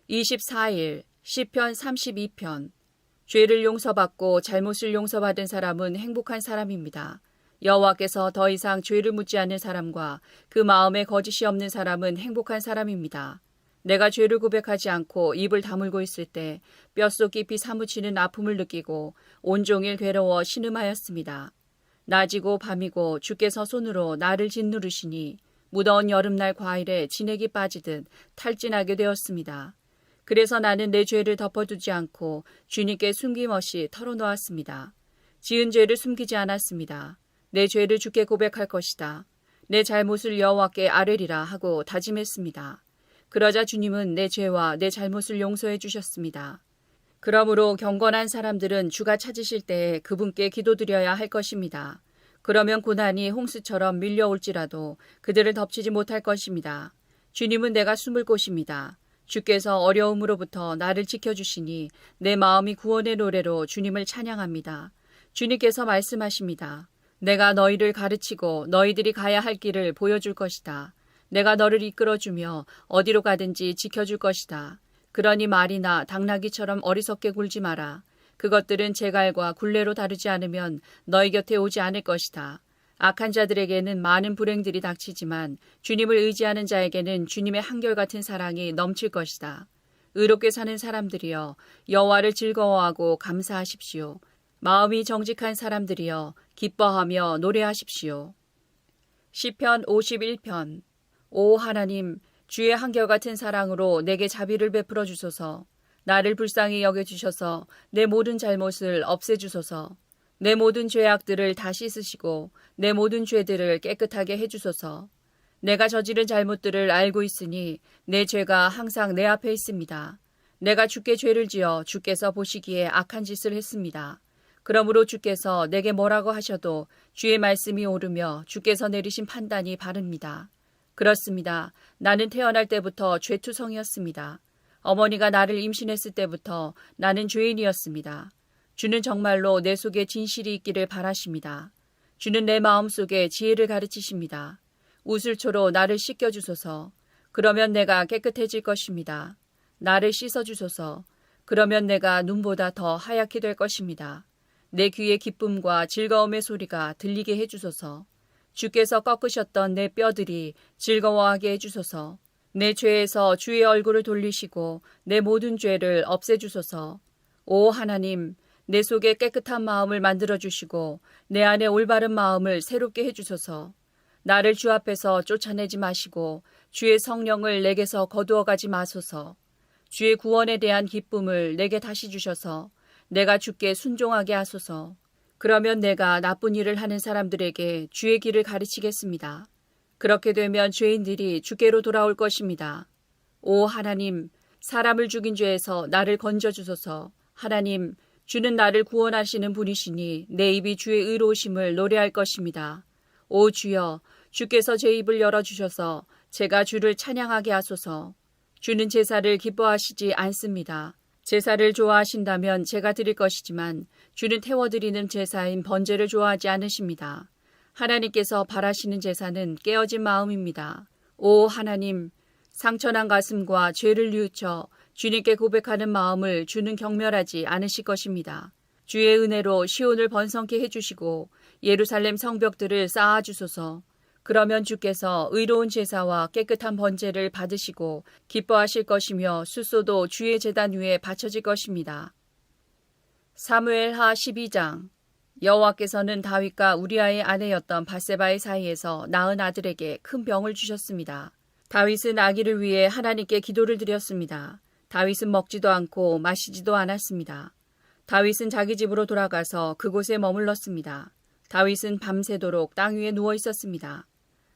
24일 시편 32편. 죄를 용서받고 잘못을 용서받은 사람은 행복한 사람입니다. 여호와께서 더 이상 죄를 묻지 않는 사람과 그 마음에 거짓이 없는 사람은 행복한 사람입니다. 내가 죄를 고백하지 않고 입을 다물고 있을 때 뼛속 깊이 사무치는 아픔을 느끼고 온종일 괴로워 신음하였습니다. 낮이고 밤이고 주께서 손으로 나를 짓누르시니 무더운 여름날 과일에 진액이 빠지듯 탈진하게 되었습니다. 그래서 나는 내 죄를 덮어두지 않고 주님께 숨김없이 털어놓았습니다. 지은 죄를 숨기지 않았습니다. 내 죄를 주께 고백할 것이다. 내 잘못을 여호와께 아뢰리라 하고 다짐했습니다. 그러자 주님은 내 죄와 내 잘못을 용서해 주셨습니다. 그러므로 경건한 사람들은 주가 찾으실 때에 그분께 기도드려야 할 것입니다. 그러면 고난이 홍수처럼 밀려올지라도 그들을 덮치지 못할 것입니다. 주님은 내가 숨을 곳입니다. 주께서 어려움으로부터 나를 지켜주시니 내 마음이 구원의 노래로 주님을 찬양합니다. 주님께서 말씀하십니다. 내가 너희를 가르치고 너희들이 가야 할 길을 보여줄 것이다. 내가 너를 이끌어주며 어디로 가든지 지켜줄 것이다. 그러니 말이나 당나귀처럼 어리석게 굴지 마라. 그것들은 제갈과 굴레로 다루지 않으면 너희 곁에 오지 않을 것이다. 악한 자들에게는 많은 불행들이 닥치지만 주님을 의지하는 자에게는 주님의 한결같은 사랑이 넘칠 것이다. 의롭게 사는 사람들이여 여호와를 즐거워하고 감사하십시오. 마음이 정직한 사람들이여 기뻐하며 노래하십시오. 시편 51편. 오 하나님, 주의 한결같은 사랑으로 내게 자비를 베풀어 주소서. 나를 불쌍히 여겨주셔서 내 모든 잘못을 없애주소서. 내 모든 죄악들을 다 씻으시고 내 모든 죄들을 깨끗하게 해주소서. 내가 저지른 잘못들을 알고 있으니 내 죄가 항상 내 앞에 있습니다. 내가 주께 죄를 지어 주께서 보시기에 악한 짓을 했습니다. 그러므로 주께서 내게 뭐라고 하셔도 주의 말씀이 옳으며 주께서 내리신 판단이 바릅니다. 그렇습니다. 나는 태어날 때부터 죄투성이었습니다. 어머니가 나를 임신했을 때부터 나는 죄인이었습니다. 주는 정말로 내 속에 진실이 있기를 바라십니다. 주는 내 마음속에 지혜를 가르치십니다. 우슬초로 나를 씻겨주소서. 그러면 내가 깨끗해질 것입니다. 나를 씻어주소서. 그러면 내가 눈보다 더 하얗게 될 것입니다. 내 귀에 기쁨과 즐거움의 소리가 들리게 해주소서. 주께서 꺾으셨던 내 뼈들이 즐거워하게 해주소서. 내 죄에서 주의 얼굴을 돌리시고 내 모든 죄를 없애주소서. 오 하나님, 내 속에 깨끗한 마음을 만들어주시고 내 안에 올바른 마음을 새롭게 해주소서. 나를 주 앞에서 쫓아내지 마시고 주의 성령을 내게서 거두어가지 마소서. 주의 구원에 대한 기쁨을 내게 다시 주셔서 내가 주께 순종하게 하소서. 그러면 내가 나쁜 일을 하는 사람들에게 주의 길을 가르치겠습니다. 그렇게 되면 죄인들이 주께로 돌아올 것입니다. 오 하나님, 사람을 죽인 죄에서 나를 건져주소서. 하나님, 주는 나를 구원하시는 분이시니 내 입이 주의 의로우심을 노래할 것입니다. 오 주여, 주께서 제 입을 열어주셔서 제가 주를 찬양하게 하소서. 주는 제사를 기뻐하시지 않습니다. 제사를 좋아하신다면 제가 드릴 것이지만 주는 태워드리는 제사인 번제를 좋아하지 않으십니다. 하나님께서 바라시는 제사는 깨어진 마음입니다. 오 하나님, 상처난 가슴과 죄를 뉘우쳐 주님께 고백하는 마음을 주는 경멸하지 않으실 것입니다. 주의 은혜로 시온을 번성케 해주시고 예루살렘 성벽들을 쌓아주소서. 그러면 주께서 의로운 제사와 깨끗한 번제를 받으시고 기뻐하실 것이며 숫소도 주의 제단 위에 바쳐질 것입니다. 사무엘하 12장. 여호와께서는 다윗과 우리아의 아내였던 밧세바의 사이에서 낳은 아들에게 큰 병을 주셨습니다. 다윗은 아기를 위해 하나님께 기도를 드렸습니다. 다윗은 먹지도 않고 마시지도 않았습니다. 다윗은 자기 집으로 돌아가서 그곳에 머물렀습니다. 다윗은 밤새도록 땅 위에 누워 있었습니다.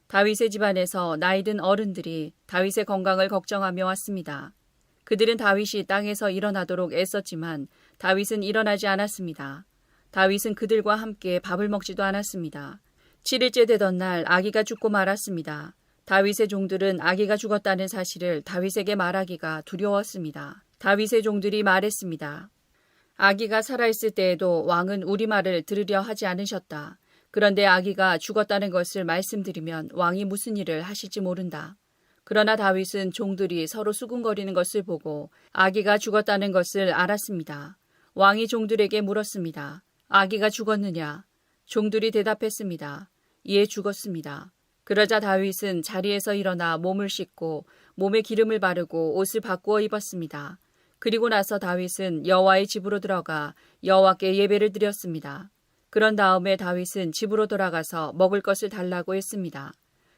다윗의 집안에서 나이든 어른들이 다윗의 건강을 걱정하며 왔습니다. 그들은 다윗이 땅에서 일어나도록 애썼지만 다윗은 일어나지 않았습니다. 다윗은 그들과 함께 밥을 먹지도 않았습니다. 7일째 되던 날 아기가 죽고 말았습니다. 다윗의 종들은 아기가 죽었다는 사실을 다윗에게 말하기가 두려웠습니다. 다윗의 종들이 말했습니다. 아기가 살아있을 때에도 왕은 우리 말을 들으려 하지 않으셨다. 그런데 아기가 죽었다는 것을 말씀드리면 왕이 무슨 일을 하실지 모른다. 그러나 다윗은 종들이 서로 수군거리는 것을 보고 아기가 죽었다는 것을 알았습니다. 왕이 종들에게 물었습니다. 아기가 죽었느냐? 종들이 대답했습니다. 예, 죽었습니다. 그러자 다윗은 자리에서 일어나 몸을 씻고 몸에 기름을 바르고 옷을 바꾸어 입었습니다. 그리고 나서 다윗은 여호와의 집으로 들어가 여호와께 예배를 드렸습니다. 그런 다음에 다윗은 집으로 돌아가서 먹을 것을 달라고 했습니다.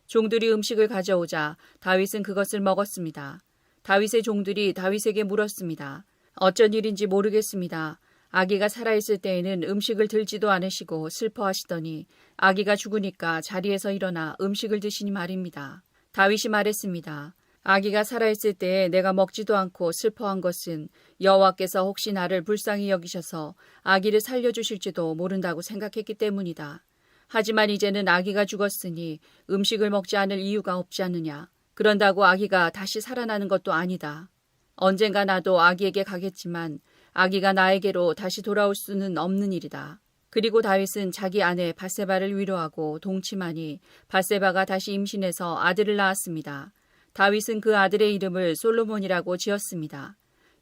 종들이 음식을 가져오자 다윗은 그것을 먹었습니다. 다윗의 종들이 다윗에게 물었습니다. 어쩐 일인지 모르겠습니다. 아기가 살아있을 때에는 음식을 들지도 않으시고 슬퍼하시더니 아기가 죽으니까 자리에서 일어나 음식을 드시니 말입니다. 다윗이 말했습니다. 아기가 살아있을 때에 내가 먹지도 않고 슬퍼한 것은 여호와께서 혹시 나를 불쌍히 여기셔서 아기를 살려주실지도 모른다고 생각했기 때문이다. 하지만 이제는 아기가 죽었으니 음식을 먹지 않을 이유가 없지 않느냐. 그런다고 아기가 다시 살아나는 것도 아니다. 언젠가 나도 아기에게 가겠지만 아기가 나에게로 다시 돌아올 수는 없는 일이다. 그리고 다윗은 자기 아내 밧세바를 위로하고 동침하니 밧세바가 다시 임신해서 아들을 낳았습니다. 다윗은 그 아들의 이름을 솔로몬이라고 지었습니다.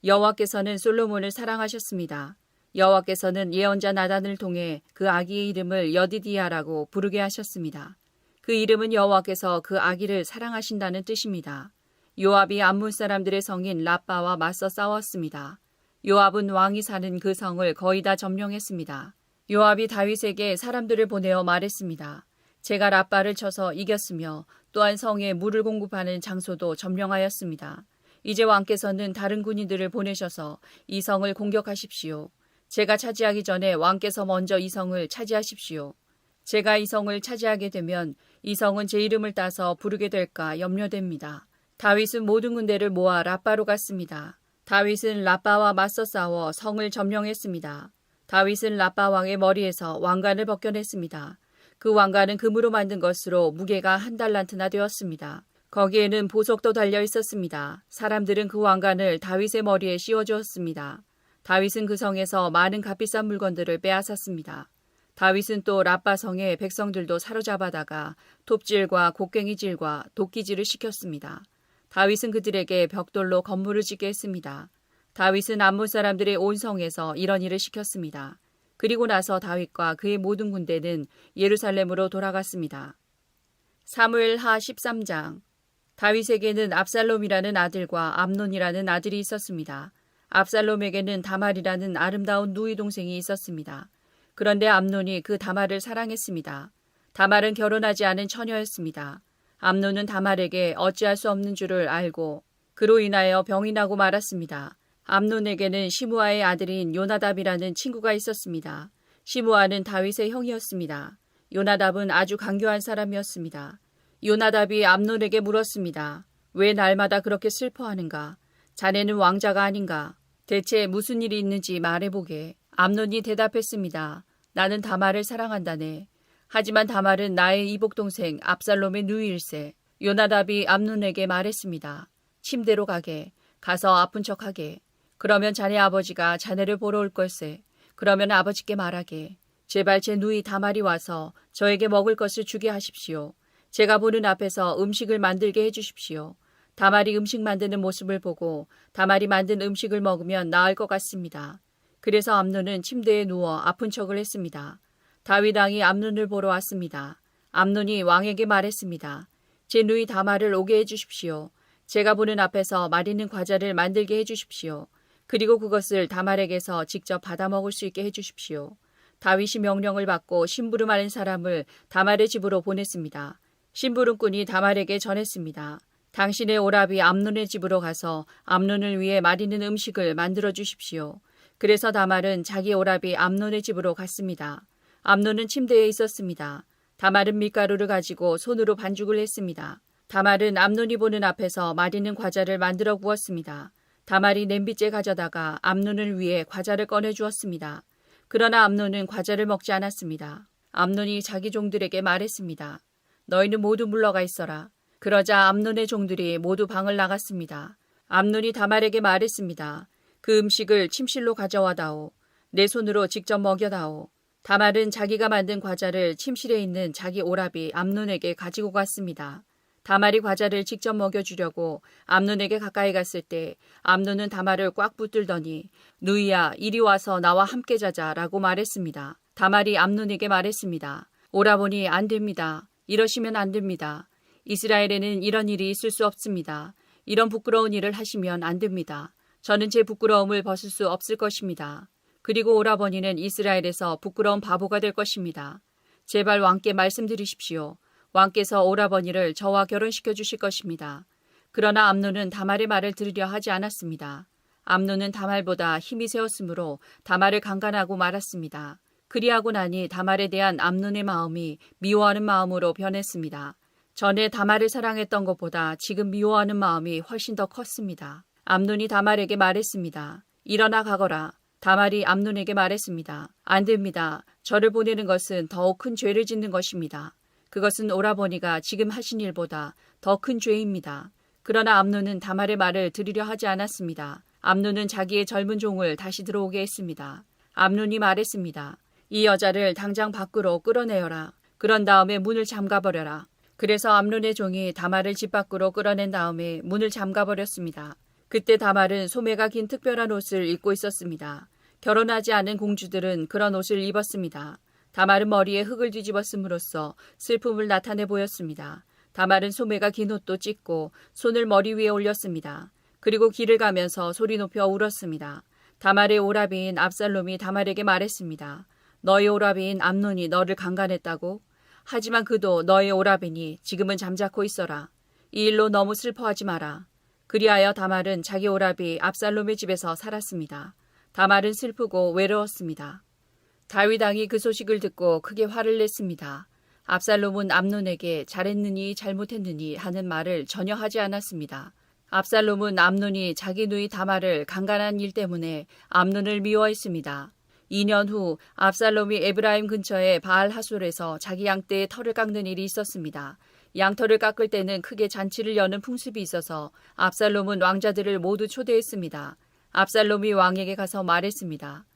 여호와께서는 솔로몬을 사랑하셨습니다. 여호와께서는 예언자 나단을 통해 그 아기의 이름을 여디디아라고 부르게 하셨습니다. 그 이름은 여호와께서 그 아기를 사랑하신다는 뜻입니다. 요압이 암몬 사람들의 성인 라빠와 맞서 싸웠습니다. 요압은 왕이 사는 그 성을 거의 다 점령했습니다. 요압이 다윗에게 사람들을 보내어 말했습니다. 제가 라빠를 쳐서 이겼으며 또한 성에 물을 공급하는 장소도 점령하였습니다. 이제 왕께서는 다른 군인들을 보내셔서 이 성을 공격하십시오. 제가 차지하기 전에 왕께서 먼저 이 성을 차지하십시오. 제가 이 성을 차지하게 되면 이 성은 제 이름을 따서 부르게 될까 염려됩니다. 다윗은 모든 군대를 모아 라빠로 갔습니다. 다윗은 라빠와 맞서 싸워 성을 점령했습니다. 다윗은 라빠 왕의 머리에서 왕관을 벗겨냈습니다. 그 왕관은 금으로 만든 것으로 무게가 1달란트나 되었습니다. 거기에는 보석도 달려 있었습니다. 사람들은 그 왕관을 다윗의 머리에 씌워주었습니다. 다윗은 그 성에서 많은 값비싼 물건들을 빼앗았습니다. 다윗은 또 라빠 성의 백성들도 사로잡아다가 톱질과 곡괭이질과 도끼질을 시켰습니다. 다윗은 그들에게 벽돌로 건물을 짓게 했습니다. 다윗은 암몬 사람들의 온 성에서 이런 일을 시켰습니다. 그리고 나서 다윗과 그의 모든 군대는 예루살렘으로 돌아갔습니다. 사무엘하 13장. 다윗에게는 압살롬이라는 아들과 암논이라는 아들이 있었습니다. 압살롬에게는 다말이라는 아름다운 누이 동생이 있었습니다. 그런데 암논이 그 다말을 사랑했습니다. 다말은 결혼하지 않은 처녀였습니다. 암논은 다말에게 어찌할 수 없는 줄을 알고 그로 인하여 병이 나고 말았습니다. 암논에게는 시므아의 아들인 요나답이라는 친구가 있었습니다. 시므아는 다윗의 형이었습니다. 요나답은 아주 강교한 사람이었습니다. 요나답이 암논에게 물었습니다. 왜 날마다 그렇게 슬퍼하는가? 자네는 왕자가 아닌가? 대체 무슨 일이 있는지 말해보게. 암논이 대답했습니다. 나는 다말을 사랑한다네. 하지만 다말은 나의 이복동생 압살롬의 누이일세. 요나답이 암논에게 말했습니다. 침대로 가게. 가서 아픈 척하게. 그러면 자네 아버지가 자네를 보러 올 걸세. 그러면 아버지께 말하게. 제발 제 누이 다말이 와서 저에게 먹을 것을 주게 하십시오. 제가 보는 앞에서 음식을 만들게 해주십시오. 다말이 음식 만드는 모습을 보고 다말이 만든 음식을 먹으면 나을 것 같습니다. 그래서 암논은 침대에 누워 아픈 척을 했습니다. 다윗 왕이 암논을 보러 왔습니다. 암논이 왕에게 말했습니다. 제 누이 다말을 오게 해주십시오. 제가 보는 앞에서 맛있는 과자를 만들게 해주십시오. 그리고 그것을 다말에게서 직접 받아 먹을 수 있게 해주십시오. 다윗이 명령을 받고 심부름 하는 사람을 다말의 집으로 보냈습니다. 심부름꾼이 다말에게 전했습니다. 당신의 오라비 암논의 집으로 가서 암논을 위해 맛있는 음식을 만들어 주십시오. 그래서 다말은 자기 오라비 암논의 집으로 갔습니다. 암논은 침대에 있었습니다. 다말은 밀가루를 가지고 손으로 반죽을 했습니다. 다말은 암논이 보는 앞에서 맛있는 과자를 만들어 구웠습니다. 다말이 냄비째 가져다가 암논을 위해 과자를 꺼내 주었습니다. 그러나 암논은 과자를 먹지 않았습니다. 암논이 자기 종들에게 말했습니다. 너희는 모두 물러가 있어라. 그러자 암논의 종들이 모두 방을 나갔습니다. 암논이 다말에게 말했습니다. 그 음식을 침실로 가져와다오. 내 손으로 직접 먹여다오. 다말은 자기가 만든 과자를 침실에 있는 자기 오라비 암논에게 가지고 갔습니다. 다말이 과자를 직접 먹여주려고 암논에게 가까이 갔을 때 암논은 다말을 꽉 붙들더니 누이야 이리 와서 나와 함께 자자라고 말했습니다. 다말이 암논에게 말했습니다. 오라버니 안 됩니다. 이러시면 안 됩니다. 이스라엘에는 이런 일이 있을 수 없습니다. 이런 부끄러운 일을 하시면 안 됩니다. 저는 제 부끄러움을 벗을 수 없을 것입니다. 그리고 오라버니는 이스라엘에서 부끄러운 바보가 될 것입니다. 제발 왕께 말씀드리십시오. 왕께서 오라버니를 저와 결혼시켜 주실 것입니다. 그러나 암논은 다말의 말을 들으려 하지 않았습니다. 암논은 다말보다 힘이 세었으므로 다말을 강간하고 말았습니다. 그리하고 나니 다말에 대한 암논의 마음이 미워하는 마음으로 변했습니다. 전에 다말을 사랑했던 것보다 지금 미워하는 마음이 훨씬 더 컸습니다. 암논이 다말에게 말했습니다. 일어나 가거라. 다말이 암논에게 말했습니다. 안 됩니다. 저를 보내는 것은 더욱 큰 죄를 짓는 것입니다. 그것은 오라버니가 지금 하신 일보다 더 큰 죄입니다. 그러나 암논은 다말의 말을 들으려 하지 않았습니다. 암논은 자기의 젊은 종을 다시 들어오게 했습니다. 암논이 말했습니다. 이 여자를 당장 밖으로 끌어내어라. 그런 다음에 문을 잠가버려라. 그래서 암논의 종이 다말을 집 밖으로 끌어낸 다음에 문을 잠가버렸습니다. 그때 다말은 소매가 긴 특별한 옷을 입고 있었습니다. 결혼하지 않은 공주들은 그런 옷을 입었습니다. 다말은 머리에 흙을 뒤집었음으로써 슬픔을 나타내 보였습니다. 다말은 소매가 긴 옷도 찢고 손을 머리 위에 올렸습니다. 그리고 길을 가면서 소리 높여 울었습니다. 다말의 오라비인 압살롬이 다말에게 말했습니다. 너의 오라비인 암논이 너를 강간했다고? 하지만 그도 너의 오라비니 지금은 잠자코 있어라. 이 일로 너무 슬퍼하지 마라. 그리하여 다말은 자기 오라비 압살롬의 집에서 살았습니다. 다말은 슬프고 외로웠습니다. 다윗 왕이 그 소식을 듣고 크게 화를 냈습니다. 압살롬은 암논에게 잘했느니 잘못했느니 하는 말을 전혀 하지 않았습니다. 압살롬은 암논이 자기 누이 다말을 강간한 일 때문에 암논을 미워했습니다. 2년 후 압살롬이 에브라임 근처의 바알 하솔에서 자기 양떼의 털을 깎는 일이 있었습니다. 양털을 깎을 때는 크게 잔치를 여는 풍습이 있어서 압살롬은 왕자들을 모두 초대했습니다. 압살롬이 왕에게 가서 말했습니다.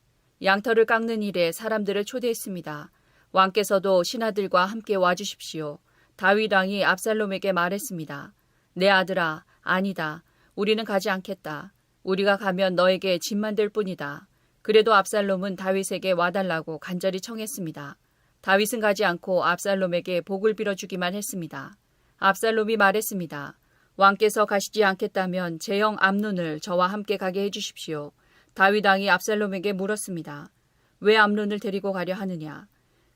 양털을 깎는 일에 사람들을 초대했습니다. 왕께서도 신하들과 함께 와주십시오. 다윗 왕이 압살롬에게 말했습니다. 내 아들아, 아니다. 우리는 가지 않겠다. 우리가 가면 너에게 짐만 될 뿐이다. 그래도 압살롬은 다윗에게 와달라고 간절히 청했습니다. 다윗은 가지 않고 압살롬에게 복을 빌어주기만 했습니다. 압살롬이 말했습니다. 왕께서 가시지 않겠다면 제 형 암논을 저와 함께 가게 해주십시오. 다윗 왕이 압살롬에게 물었습니다. 왜 암논을 데리고 가려 하느냐?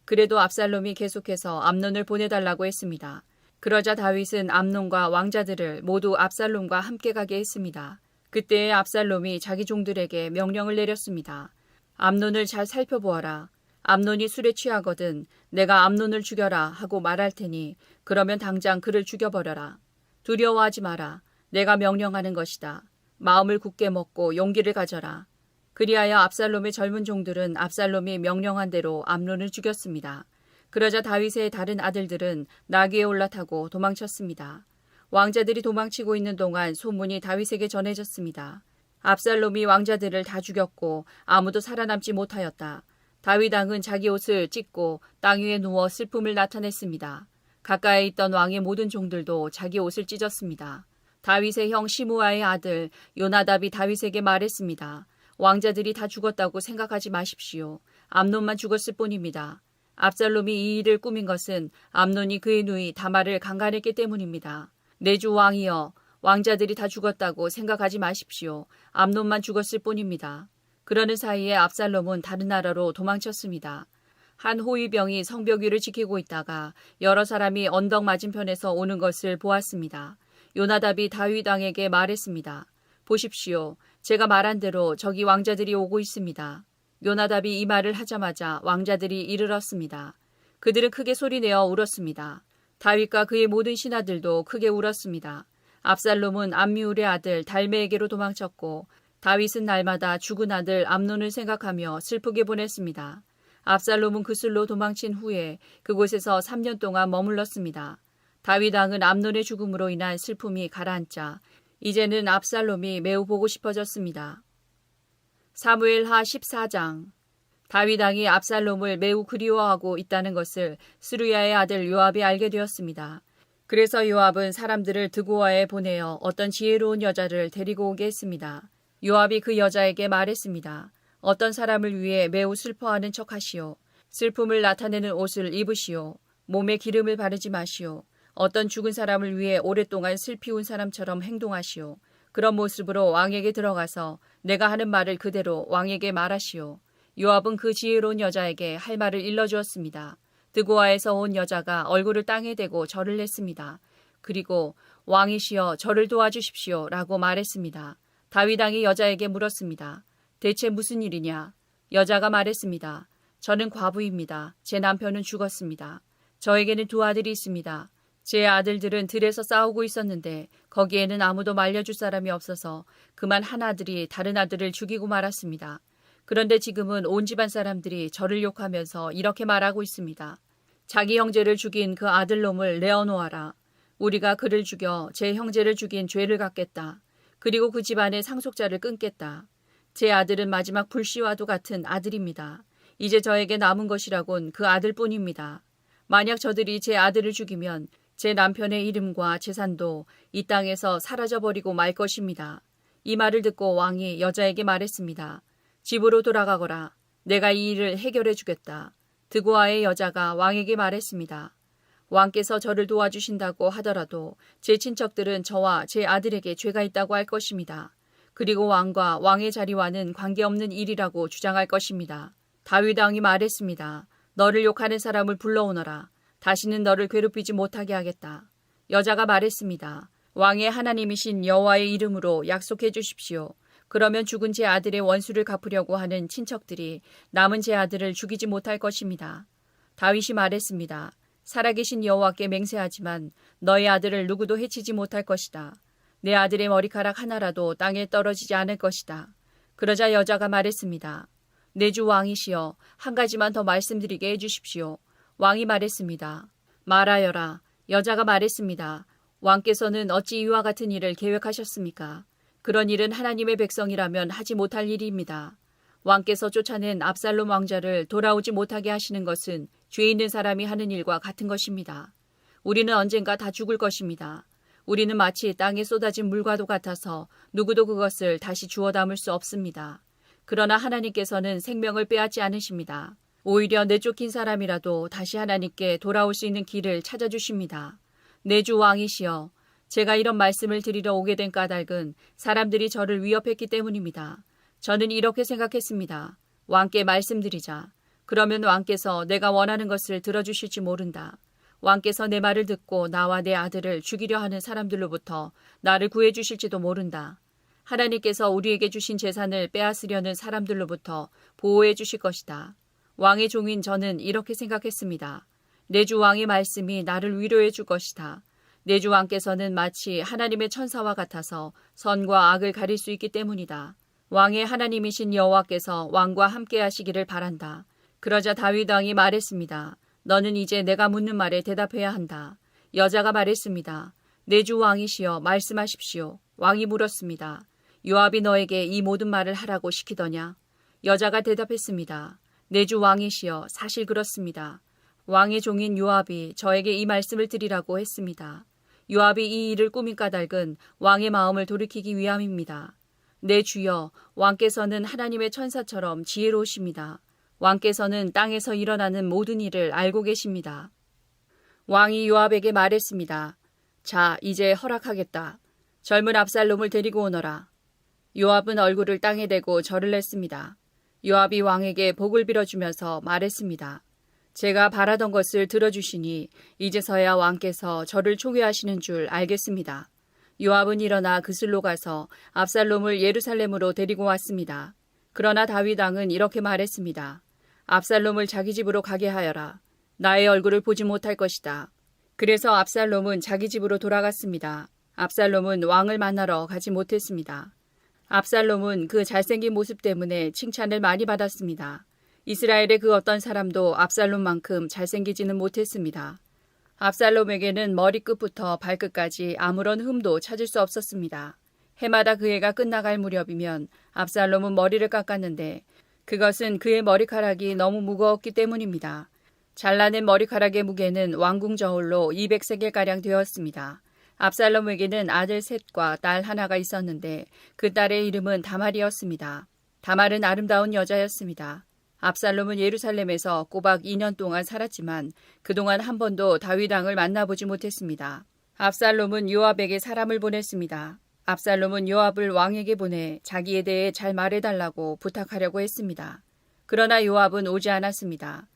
그래도 압살롬이 계속해서 암논을 보내달라고 했습니다. 그러자 다윗은 암논과 왕자들을 모두 압살롬과 함께 가게 했습니다. 그때에 압살롬이 자기 종들에게 명령을 내렸습니다. 암논을 잘 살펴보아라. 암논이 술에 취하거든 내가 암논을 죽여라 하고 말할 테니 그러면 당장 그를 죽여버려라. 두려워하지 마라. 내가 명령하는 것이다. 마음을 굳게 먹고 용기를 가져라. 그리하여 압살롬의 젊은 종들은 압살롬이 명령한 대로 암논을 죽였습니다. 그러자 다윗의 다른 아들들은 나귀에 올라타고 도망쳤습니다. 왕자들이 도망치고 있는 동안 소문이 다윗에게 전해졌습니다. 압살롬이 왕자들을 다 죽였고 아무도 살아남지 못하였다. 다윗 왕은 자기 옷을 찢고 땅 위에 누워 슬픔을 나타냈습니다. 가까이 있던 왕의 모든 종들도 자기 옷을 찢었습니다. 다윗의 형 시므아의 아들 요나답이 다윗에게 말했습니다. 왕자들이 다 죽었다고 생각하지 마십시오. 암논만 죽었을 뿐입니다. 압살롬이 이 일을 꾸민 것은 암논이 그의 누이 다말을 강간했기 때문입니다. 내 주 왕이여, 왕자들이 다 죽었다고 생각하지 마십시오. 암논만 죽었을 뿐입니다. 그러는 사이에 압살롬은 다른 나라로 도망쳤습니다. 한 호위병이 성벽 위를 지키고 있다가 여러 사람이 언덕 맞은편에서 오는 것을 보았습니다. 요나답이 다윗 왕에게 말했습니다. 보십시오. 제가 말한 대로 저기 왕자들이 오고 있습니다. 요나답이 이 말을 하자마자 왕자들이 이르렀습니다. 그들은 크게 소리내어 울었습니다. 다윗과 그의 모든 신하들도 크게 울었습니다. 압살롬은 암미울의 아들 달메에게로 도망쳤고 다윗은 날마다 죽은 아들 암논을 생각하며 슬프게 보냈습니다. 압살롬은 그슬로 도망친 후에 그곳에서 3년 동안 머물렀습니다. 다윗 왕은 암논의 죽음으로 인한 슬픔이 가라앉자 이제는 압살롬이 매우 보고 싶어졌습니다. 사무엘하 14장. 다윗 왕이 압살롬을 매우 그리워하고 있다는 것을 스루야의 아들 요압이 알게 되었습니다. 그래서 요압은 사람들을 드고아에 보내어 어떤 지혜로운 여자를 데리고 오게 했습니다. 요압이 그 여자에게 말했습니다. 어떤 사람을 위해 매우 슬퍼하는 척하시오. 슬픔을 나타내는 옷을 입으시오. 몸에 기름을 바르지 마시오. 어떤 죽은 사람을 위해 오랫동안 슬피운 사람처럼 행동하시오. 그런 모습으로 왕에게 들어가서 내가 하는 말을 그대로 왕에게 말하시오. 요압은 그 지혜로운 여자에게 할 말을 일러주었습니다. 드고아에서 온 여자가 얼굴을 땅에 대고 절을 했습니다. 그리고 왕이시여 저를 도와주십시오 라고 말했습니다. 다윗 왕이 여자에게 물었습니다. 대체 무슨 일이냐? 여자가 말했습니다. 저는 과부입니다. 제 남편은 죽었습니다. 저에게는 두 아들이 있습니다. 제 아들들은 들에서 싸우고 있었는데 거기에는 아무도 말려줄 사람이 없어서 그만 한 아들이 다른 아들을 죽이고 말았습니다. 그런데 지금은 온 집안 사람들이 저를 욕하면서 이렇게 말하고 있습니다. 자기 형제를 죽인 그 아들놈을 내어놓아라. 우리가 그를 죽여 제 형제를 죽인 죄를 갚겠다. 그리고 그 집안의 상속자를 끊겠다. 제 아들은 마지막 불씨와도 같은 아들입니다. 이제 저에게 남은 것이라곤 그 아들뿐입니다. 만약 저들이 제 아들을 죽이면 제 남편의 이름과 재산도 이 땅에서 사라져버리고 말 것입니다. 이 말을 듣고 왕이 여자에게 말했습니다. 집으로 돌아가거라. 내가 이 일을 해결해 주겠다. 드고아의 여자가 왕에게 말했습니다. 왕께서 저를 도와주신다고 하더라도 제 친척들은 저와 제 아들에게 죄가 있다고 할 것입니다. 그리고 왕과 왕의 자리와는 관계없는 일이라고 주장할 것입니다. 다윗 왕이 말했습니다. 너를 욕하는 사람을 불러오너라. 다시는 너를 괴롭히지 못하게 하겠다. 여자가 말했습니다. 왕의 하나님이신 여호와의 이름으로 약속해 주십시오. 그러면 죽은 제 아들의 원수를 갚으려고 하는 친척들이 남은 제 아들을 죽이지 못할 것입니다. 다윗이 말했습니다. 살아계신 여호와께 맹세하지만 너의 아들을 누구도 해치지 못할 것이다. 내 아들의 머리카락 하나라도 땅에 떨어지지 않을 것이다. 그러자 여자가 말했습니다. 내 주 왕이시여 한 가지만 더 말씀드리게 해주십시오. 왕이 말했습니다. 말하여라. 여자가 말했습니다. 왕께서는 어찌 이와 같은 일을 계획하셨습니까? 그런 일은 하나님의 백성이라면 하지 못할 일입니다. 왕께서 쫓아낸 압살롬 왕자를 돌아오지 못하게 하시는 것은 죄 있는 사람이 하는 일과 같은 것입니다. 우리는 언젠가 다 죽을 것입니다. 우리는 마치 땅에 쏟아진 물과도 같아서 누구도 그것을 다시 주워 담을 수 없습니다. 그러나 하나님께서는 생명을 빼앗지 않으십니다. 오히려 내쫓긴 사람이라도 다시 하나님께 돌아올 수 있는 길을 찾아주십니다. 내 주 왕이시여, 제가 이런 말씀을 드리러 오게 된 까닭은 사람들이 저를 위협했기 때문입니다. 저는 이렇게 생각했습니다. 왕께 말씀드리자. 그러면 왕께서 내가 원하는 것을 들어주실지 모른다. 왕께서 내 말을 듣고 나와 내 아들을 죽이려 하는 사람들로부터 나를 구해주실지도 모른다. 하나님께서 우리에게 주신 재산을 빼앗으려는 사람들로부터 보호해 주실 것이다. 왕의 종인 저는 이렇게 생각했습니다. 내 주 왕의 말씀이 나를 위로해 줄 것이다. 내 주 왕께서는 마치 하나님의 천사와 같아서 선과 악을 가릴 수 있기 때문이다. 왕의 하나님이신 여호와께서 왕과 함께 하시기를 바란다. 그러자 다윗 왕이 말했습니다. 너는 이제 내가 묻는 말에 대답해야 한다. 여자가 말했습니다. 내 주 왕이시여 말씀하십시오. 왕이 물었습니다. 요압이 너에게 이 모든 말을 하라고 시키더냐? 여자가 대답했습니다. 내 주 왕이시여 사실 그렇습니다. 왕의 종인 요압이 저에게 이 말씀을 드리라고 했습니다. 요압이 이 일을 꾸민 까닭은 왕의 마음을 돌이키기 위함입니다. 내 주여, 왕께서는 하나님의 천사처럼 지혜로우십니다. 왕께서는 땅에서 일어나는 모든 일을 알고 계십니다. 왕이 요압에게 말했습니다. 자, 이제 허락하겠다. 젊은 압살롬을 데리고 오너라. 요압은 얼굴을 땅에 대고 절을 했습니다. 요압이 왕에게 복을 빌어주면서 말했습니다. 제가 바라던 것을 들어주시니 이제서야 왕께서 저를 초기하시는 줄 알겠습니다. 요압은 일어나 그슬로 가서 압살롬을 예루살렘으로 데리고 왔습니다. 그러나 다윗 왕은 이렇게 말했습니다. 압살롬을 자기 집으로 가게 하여라. 나의 얼굴을 보지 못할 것이다. 그래서 압살롬은 자기 집으로 돌아갔습니다. 압살롬은 왕을 만나러 가지 못했습니다. 압살롬은 그 잘생긴 모습 때문에 칭찬을 많이 받았습니다. 이스라엘의 그 어떤 사람도 압살롬만큼 잘생기지는 못했습니다. 압살롬에게는 머리끝부터 발끝까지 아무런 흠도 찾을 수 없었습니다. 해마다 그 해가 끝나갈 무렵이면 압살롬은 머리를 깎았는데 그것은 그의 머리카락이 너무 무거웠기 때문입니다. 잘라낸 머리카락의 무게는 왕궁 저울로 200세겔가량 되었습니다. 압살롬에게는 아들 셋과 딸 하나가 있었는데 그 딸의 이름은 다말이었습니다. 다말은 아름다운 여자였습니다. 압살롬은 예루살렘에서 꼬박 2년 동안 살았지만 그동안 한 번도 다윗 왕을 만나보지 못했습니다. 압살롬은 요압에게 사람을 보냈습니다. 압살롬은 요압을 왕에게 보내 자기에 대해 잘 말해달라고 부탁하려고 했습니다. 그러나 요압은 오지 않았습니다.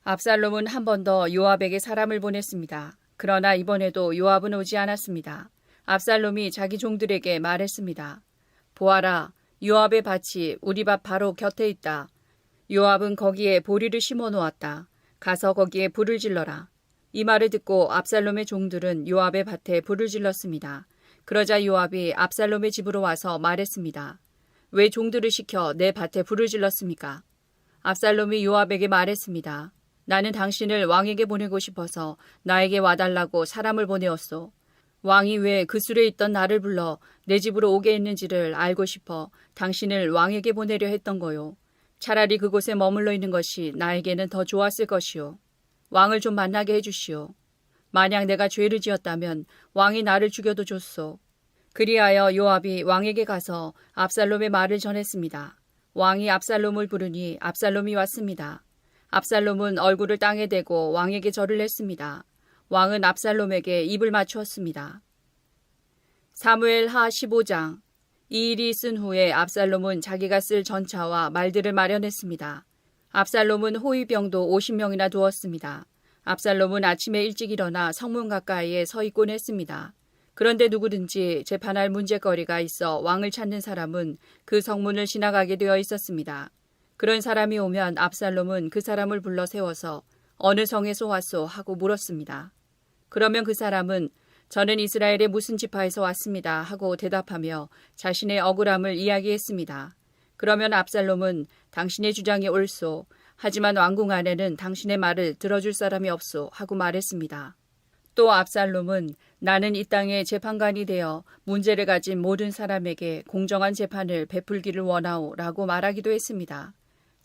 압살롬은 한 번 더 요압에게 사람을 보냈습니다. 그러나 이번에도 요압은 오지 않았습니다. 압살롬이 자기 종들에게 말했습니다. 보아라, 요압의 밭이 우리 밭 바로 곁에 있다. 요압은 거기에 보리를 심어 놓았다. 가서 거기에 불을 질러라. 이 말을 듣고 압살롬의 종들은 요압의 밭에 불을 질렀습니다. 그러자 요압이 압살롬의 집으로 와서 말했습니다. 왜 종들을 시켜 내 밭에 불을 질렀습니까? 압살롬이 요압에게 말했습니다. 나는 당신을 왕에게 보내고 싶어서 나에게 와달라고 사람을 보내었소. 왕이 왜 그 술에 있던 나를 불러 내 집으로 오게 했는지를 알고 싶어 당신을 왕에게 보내려 했던 거요. 차라리 그곳에 머물러 있는 것이 나에게는 더 좋았을 것이요. 왕을 좀 만나게 해주시오. 만약 내가 죄를 지었다면 왕이 나를 죽여도 좋소. 그리하여 요압이 왕에게 가서 압살롬의 말을 전했습니다. 왕이 압살롬을 부르니 압살롬이 왔습니다. 압살롬은 얼굴을 땅에 대고 왕에게 절을 했습니다. 왕은 압살롬에게 입을 맞추었습니다. 사무엘 하 15장. 이 일이 있은 후에 압살롬은 자기가 쓸 전차와 말들을 마련했습니다. 압살롬은 호위병도 50명이나 두었습니다. 압살롬은 아침에 일찍 일어나 성문 가까이에 서 있곤 했습니다. 그런데 누구든지 재판할 문제거리가 있어 왕을 찾는 사람은 그 성문을 지나가게 되어 있었습니다. 그런 사람이 오면 압살롬은 그 사람을 불러 세워서 어느 성에서 왔소 하고 물었습니다. 그러면 그 사람은 저는 이스라엘의 무슨 지파에서 왔습니다 하고 대답하며 자신의 억울함을 이야기했습니다. 그러면 압살롬은 당신의 주장이 옳소. 하지만 왕궁 안에는 당신의 말을 들어줄 사람이 없소 하고 말했습니다. 또 압살롬은 나는 이 땅의 재판관이 되어 문제를 가진 모든 사람에게 공정한 재판을 베풀기를 원하오 라고 말하기도 했습니다.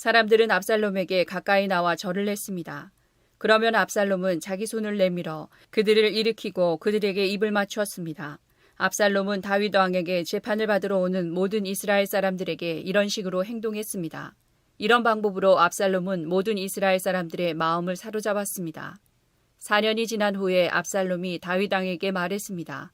사람들은 압살롬에게 가까이 나와 절을 했습니다. 그러면 압살롬은 자기 손을 내밀어 그들을 일으키고 그들에게 입을 맞추었습니다. 압살롬은 다윗 왕에게 재판을 받으러 오는 모든 이스라엘 사람들에게 이런 식으로 행동했습니다. 이런 방법으로 압살롬은 모든 이스라엘 사람들의 마음을 사로잡았습니다. 4년이 지난 후에 압살롬이 다윗 왕에게 말했습니다.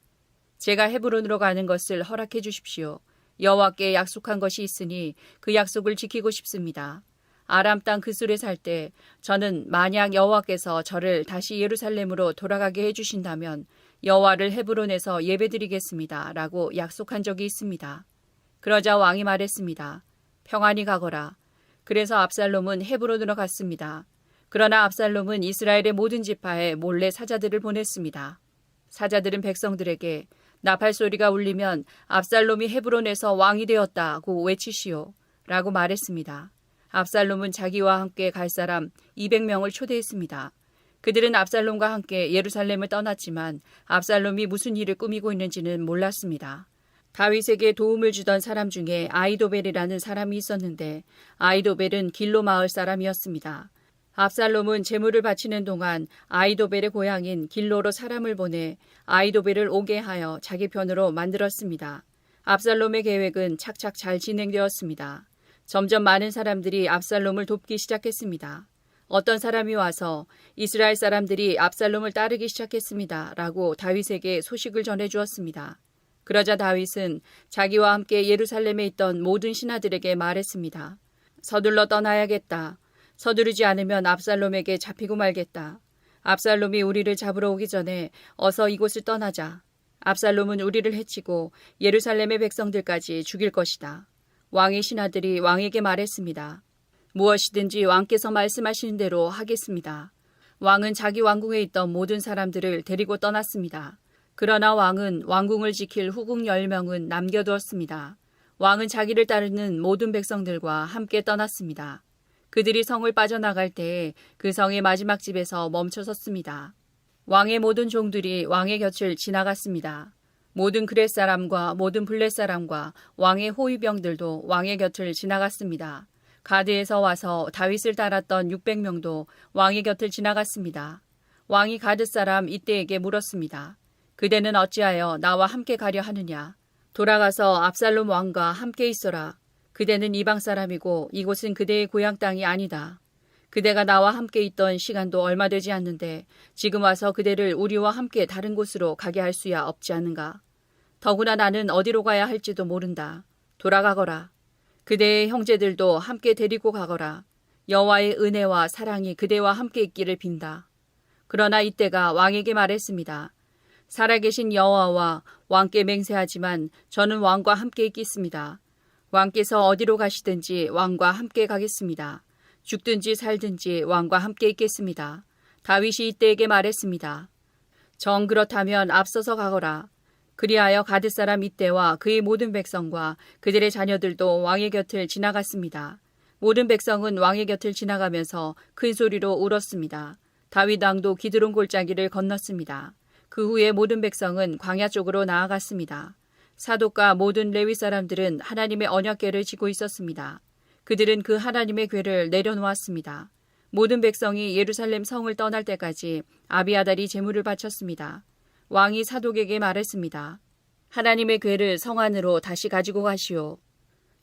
제가 헤브론으로 가는 것을 허락해 주십시오. 여호와께 약속한 것이 있으니 그 약속을 지키고 싶습니다. 아람 땅 그술에 살 때 저는 만약 여호와께서 저를 다시 예루살렘으로 돌아가게 해주신다면 여호와를 헤브론에서 예배드리겠습니다. 라고 약속한 적이 있습니다. 그러자 왕이 말했습니다. 평안히 가거라. 그래서 압살롬은 헤브론으로 갔습니다. 그러나 압살롬은 이스라엘의 모든 지파에 몰래 사자들을 보냈습니다. 사자들은 백성들에게 나팔 소리가 울리면 압살롬이 헤브론에서 왕이 되었다고 외치시오. 라고 말했습니다. 압살롬은 자기와 함께 갈 사람 200명을 초대했습니다. 그들은 압살롬과 함께 예루살렘을 떠났지만 압살롬이 무슨 일을 꾸미고 있는지는 몰랐습니다. 다윗에게 도움을 주던 사람 중에 아히도벨이라는 사람이 있었는데 아히도벨은 길로 마을 사람이었습니다. 압살롬은 제물을 바치는 동안 아히도벨의 고향인 길로로 사람을 보내 아히도벨을 오게 하여 자기 편으로 만들었습니다. 압살롬의 계획은 착착 잘 진행되었습니다. 점점 많은 사람들이 압살롬을 돕기 시작했습니다. 어떤 사람이 와서 이스라엘 사람들이 압살롬을 따르기 시작했습니다. 라고 다윗에게 소식을 전해주었습니다. 그러자 다윗은 자기와 함께 예루살렘에 있던 모든 신하들에게 말했습니다. 서둘러 떠나야겠다. 서두르지 않으면 압살롬에게 잡히고 말겠다. 압살롬이 우리를 잡으러 오기 전에 어서 이곳을 떠나자. 압살롬은 우리를 해치고 예루살렘의 백성들까지 죽일 것이다. 왕의 신하들이 왕에게 말했습니다. 무엇이든지 왕께서 말씀하시는 대로 하겠습니다. 왕은 자기 왕궁에 있던 모든 사람들을 데리고 떠났습니다. 그러나 왕은 왕궁을 지킬 후궁 10명은 남겨두었습니다. 왕은 자기를 따르는 모든 백성들과 함께 떠났습니다. 그들이 성을 빠져나갈 때에 그 성의 마지막 집에서 멈춰섰습니다. 왕의 모든 종들이 왕의 곁을 지나갔습니다. 모든 그렛 사람과 모든 블렛 사람과 왕의 호위병들도 왕의 곁을 지나갔습니다. 가드에서 와서 다윗을 따랐던 600명도 왕의 곁을 지나갔습니다. 왕이 가드 사람 이때에게 물었습니다. 그대는 어찌하여 나와 함께 가려 하느냐? 돌아가서 압살롬 왕과 함께 있어라. 그대는 이방 사람이고 이곳은 그대의 고향 땅이 아니다. 그대가 나와 함께 있던 시간도 얼마 되지 않는데 지금 와서 그대를 우리와 함께 다른 곳으로 가게 할 수야 없지 않은가? 더구나 나는 어디로 가야 할지도 모른다. 돌아가거라. 그대의 형제들도 함께 데리고 가거라. 여호와의 은혜와 사랑이 그대와 함께 있기를 빈다. 그러나 이때가 왕에게 말했습니다. 살아계신 여호와와 왕께 맹세하지만 저는 왕과 함께 있겠습니다. 왕께서 어디로 가시든지 왕과 함께 가겠습니다. 죽든지 살든지 왕과 함께 있겠습니다. 다윗이 이때에게 말했습니다. 정 그렇다면 앞서서 가거라. 그리하여 가드 사람 이때와 그의 모든 백성과 그들의 자녀들도 왕의 곁을 지나갔습니다. 모든 백성은 왕의 곁을 지나가면서 큰 소리로 울었습니다. 다윗 왕도 기드론 골짜기를 건넜습니다. 그 후에 모든 백성은 광야 쪽으로 나아갔습니다. 사독과 모든 레위 사람들은 하나님의 언약궤를 지고 있었습니다. 그들은 그 하나님의 궤를 내려놓았습니다. 모든 백성이 예루살렘 성을 떠날 때까지 아비아달이 제물을 바쳤습니다. 왕이 사독에게 말했습니다. 하나님의 궤를 성 안으로 다시 가지고 가시오.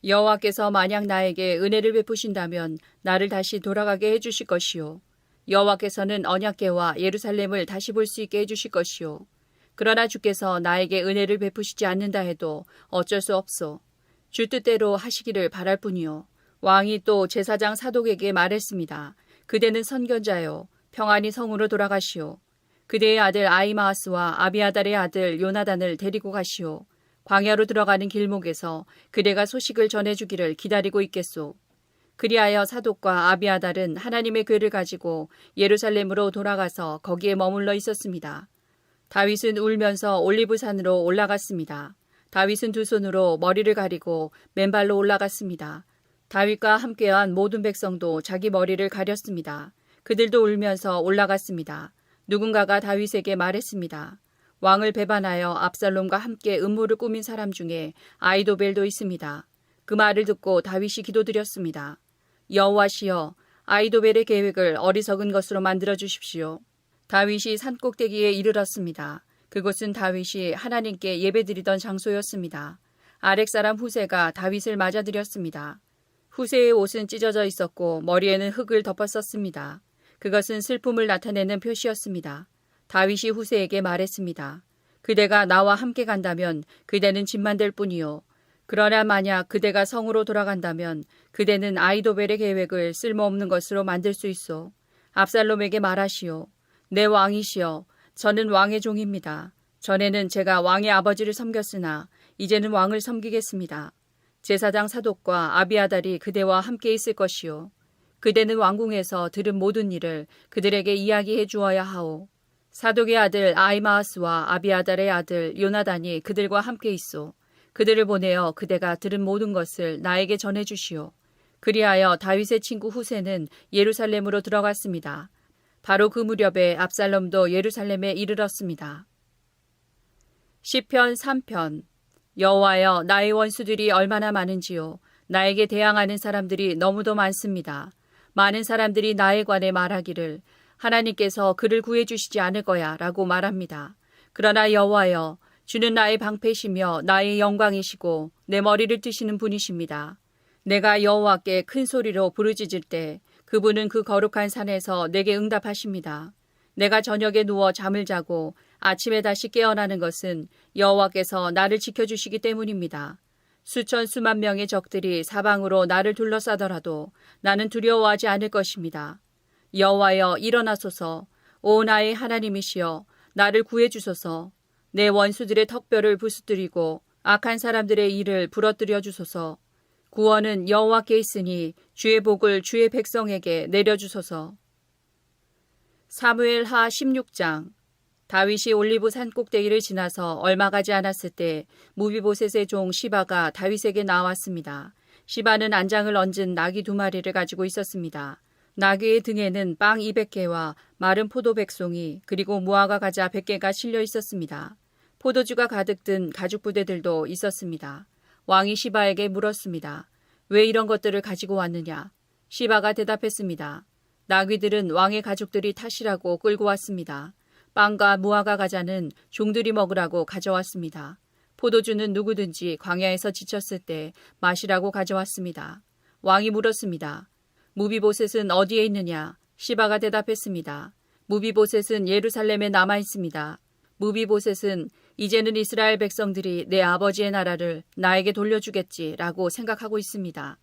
여호와께서 만약 나에게 은혜를 베푸신다면 나를 다시 돌아가게 해주실 것이오. 여호와께서는 언약궤와 예루살렘을 다시 볼 수 있게 해주실 것이오. 그러나 주께서 나에게 은혜를 베푸시지 않는다 해도 어쩔 수 없소. 주 뜻대로 하시기를 바랄 뿐이오. 왕이 또 제사장 사독에게 말했습니다. 그대는 선견자요. 평안히 성으로 돌아가시오. 그대의 아들 아히마아스와 아비아달의 아들 요나단을 데리고 가시오. 광야로 들어가는 길목에서 그대가 소식을 전해주기를 기다리고 있겠소. 그리하여 사독과 아비아달은 하나님의 궤를 가지고 예루살렘으로 돌아가서 거기에 머물러 있었습니다. 다윗은 울면서 올리브산으로 올라갔습니다. 다윗은 두 손으로 머리를 가리고 맨발로 올라갔습니다. 다윗과 함께한 모든 백성도 자기 머리를 가렸습니다. 그들도 울면서 올라갔습니다. 누군가가 다윗에게 말했습니다. 왕을 배반하여 압살롬과 함께 음모를 꾸민 사람 중에 아히도벨도 있습니다. 그 말을 듣고 다윗이 기도드렸습니다. 여호와시여, 아히도벨의 계획을 어리석은 것으로 만들어 주십시오. 다윗이 산꼭대기에 이르렀습니다. 그곳은 다윗이 하나님께 예배드리던 장소였습니다. 아렉 사람 후세가 다윗을 맞아들였습니다. 후세의 옷은 찢어져 있었고 머리에는 흙을 덮었었습니다. 그것은 슬픔을 나타내는 표시였습니다. 다윗이 후세에게 말했습니다. 그대가 나와 함께 간다면 그대는 짐만 될 뿐이요. 그러나 만약 그대가 성으로 돌아간다면 그대는 아히도벨의 계획을 쓸모없는 것으로 만들 수 있어. 압살롬에게 말하시오. 내 왕이시여, 저는 왕의 종입니다. 전에는 제가 왕의 아버지를 섬겼으나 이제는 왕을 섬기겠습니다. 제사장 사독과 아비아달이 그대와 함께 있을 것이요. 그대는 왕궁에서 들은 모든 일을 그들에게 이야기해 주어야 하오. 사독의 아들 아히마아스와 아비아달의 아들 요나단이 그들과 함께 있어. 그들을 보내어 그대가 들은 모든 것을 나에게 전해주시오. 그리하여 다윗의 친구 후세는 예루살렘으로 들어갔습니다. 바로 그 무렵에 압살롬도 예루살렘에 이르렀습니다. 시편 3편. 여호와여, 나의 원수들이 얼마나 많은지요. 나에게 대항하는 사람들이 너무도 많습니다. 많은 사람들이 나에 관해 말하기를 하나님께서 그를 구해주시지 않을 거야 라고 말합니다. 그러나 여호와여, 주는 나의 방패시며 나의 영광이시고 내 머리를 뜨시는 분이십니다. 내가 여호와께 큰 소리로 부르짖을 때 그분은 그 거룩한 산에서 내게 응답하십니다. 내가 저녁에 누워 잠을 자고 아침에 다시 깨어나는 것은 여호와께서 나를 지켜주시기 때문입니다. 수천 수만 명의 적들이 사방으로 나를 둘러싸더라도 나는 두려워하지 않을 것입니다. 여호와여, 일어나소서. 오 나의 하나님이시여, 나를 구해주소서. 내 원수들의 턱뼈를 부수뜨리고 악한 사람들의 일을 부러뜨려 주소서. 구원은 여호와께 있으니 주의 복을 주의 백성에게 내려주소서. 사무엘하 16장. 다윗이 올리브 산 꼭대기를 지나서 얼마 가지 않았을 때 무비보셋의 종 시바가 다윗에게 나왔습니다. 시바는 안장을 얹은 나귀 2마리를 가지고 있었습니다. 나귀의 등에는 빵 200개와 마른 포도 100송이 그리고 무화과 과자 100개가 실려 있었습니다. 포도주가 가득 든 가죽 부대들도 있었습니다. 왕이 시바에게 물었습니다. 왜 이런 것들을 가지고 왔느냐? 시바가 대답했습니다. 나귀들은 왕의 가족들이 탓이라고 끌고 왔습니다. 빵과 무화과 과자는 종들이 먹으라고 가져왔습니다. 포도주는 누구든지 광야에서 지쳤을 때 마시라고 가져왔습니다. 왕이 물었습니다. 무비보셋은 어디에 있느냐? 시바가 대답했습니다. 무비보셋은 예루살렘에 남아 있습니다. 무비보셋은 이제는 이스라엘 백성들이 내 아버지의 나라를 나에게 돌려주겠지라고 생각하고 있습니다.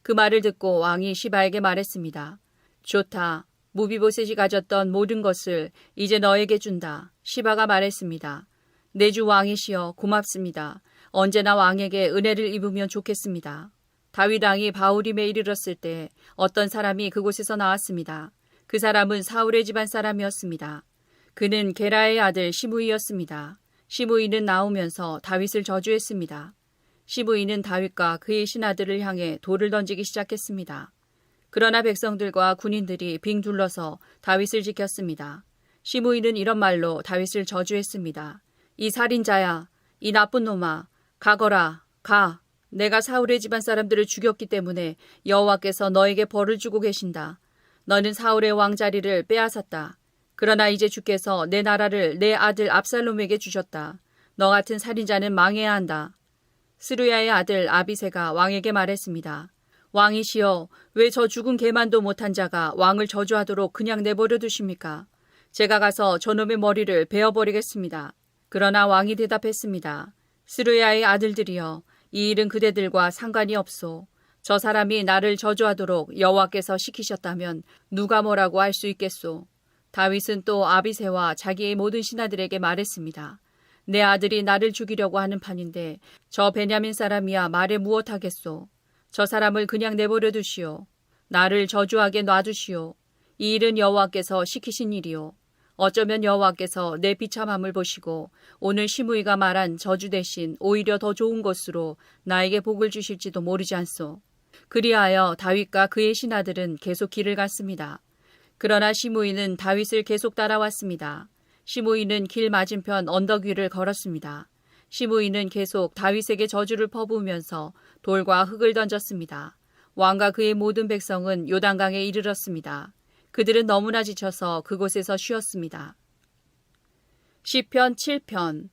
그 말을 듣고 왕이 시바에게 말했습니다. 좋다. 무비보셋이 가졌던 모든 것을 이제 너에게 준다. 시바가 말했습니다. 내 주 왕이시여 고맙습니다. 언제나 왕에게 은혜를 입으면 좋겠습니다. 다윗 왕이 바후림에 이르렀을 때 어떤 사람이 그곳에서 나왔습니다. 그 사람은 사울의 집안 사람이었습니다. 그는 게라의 아들 시므이였습니다. 시므이는 나오면서 다윗을 저주했습니다. 시므이는 다윗과 그의 신하들을 향해 돌을 던지기 시작했습니다. 그러나 백성들과 군인들이 빙 둘러서 다윗을 지켰습니다. 시므이는 이런 말로 다윗을 저주했습니다. 이 살인자야, 이 나쁜 놈아, 가거라, 가. 내가 사울의 집안 사람들을 죽였기 때문에 여호와께서 너에게 벌을 주고 계신다. 너는 사울의 왕자리를 빼앗았다. 그러나 이제 주께서 내 나라를 내 아들 압살롬에게 주셨다. 너 같은 살인자는 망해야 한다. 스루야의 아들 아비새가 왕에게 말했습니다. 왕이시여, 왜 저 죽은 개만도 못한 자가 왕을 저주하도록 그냥 내버려 두십니까? 제가 가서 저놈의 머리를 베어버리겠습니다. 그러나 왕이 대답했습니다. 스루야의 아들들이여, 이 일은 그대들과 상관이 없소. 저 사람이 나를 저주하도록 여호와께서 시키셨다면 누가 뭐라고 할 수 있겠소. 다윗은 또 아비새와 자기의 모든 신하들에게 말했습니다. 내 아들이 나를 죽이려고 하는 판인데 저 베냐민 사람이야 말에 무엇하겠소. 저 사람을 그냥 내버려 두시오. 나를 저주하게 놔두시오. 이 일은 여호와께서 시키신 일이오. 어쩌면 여호와께서 내 비참함을 보시고 오늘 시므이가 말한 저주 대신 오히려 더 좋은 것으로 나에게 복을 주실지도 모르지 않소. 그리하여 다윗과 그의 신하들은 계속 길을 갔습니다. 그러나 시므이는 다윗을 계속 따라왔습니다. 시므이는 길 맞은편 언덕 위를 걸었습니다. 시므이는 계속 다윗에게 저주를 퍼부으면서 돌과 흙을 던졌습니다. 왕과 그의 모든 백성은 요단강에 이르렀습니다. 그들은 너무나 지쳐서 그곳에서 쉬었습니다. 시편 7편.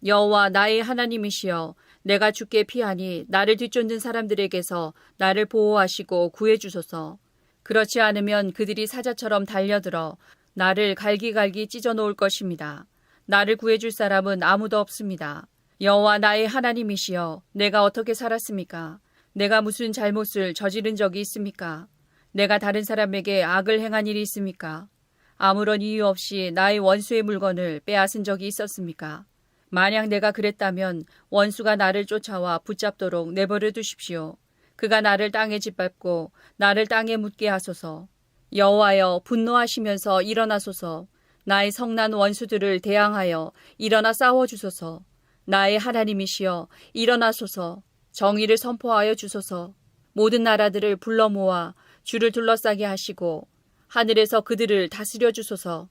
여호와 나의 하나님이시여, 내가 주께 피하니 나를 뒤쫓는 사람들에게서 나를 보호하시고 구해주소서. 그렇지 않으면 그들이 사자처럼 달려들어 나를 갈기갈기 찢어놓을 것입니다. 나를 구해줄 사람은 아무도 없습니다. 여호와 나의 하나님이시여, 내가 어떻게 살았습니까? 내가 무슨 잘못을 저지른 적이 있습니까? 내가 다른 사람에게 악을 행한 일이 있습니까? 아무런 이유 없이 나의 원수의 물건을 빼앗은 적이 있었습니까? 만약 내가 그랬다면 원수가 나를 쫓아와 붙잡도록 내버려 두십시오. 그가 나를 땅에 짓밟고 나를 땅에 묻게 하소서. 여호와여, 분노하시면서 일어나소서. 나의 성난 원수들을 대항하여 일어나 싸워주소서. 나의 하나님이시여, 일어나소서. 정의를 선포하여 주소서. 모든 나라들을 불러 모아 주를 둘러싸게 하시고 하늘에서 그들을 다스려 주소서.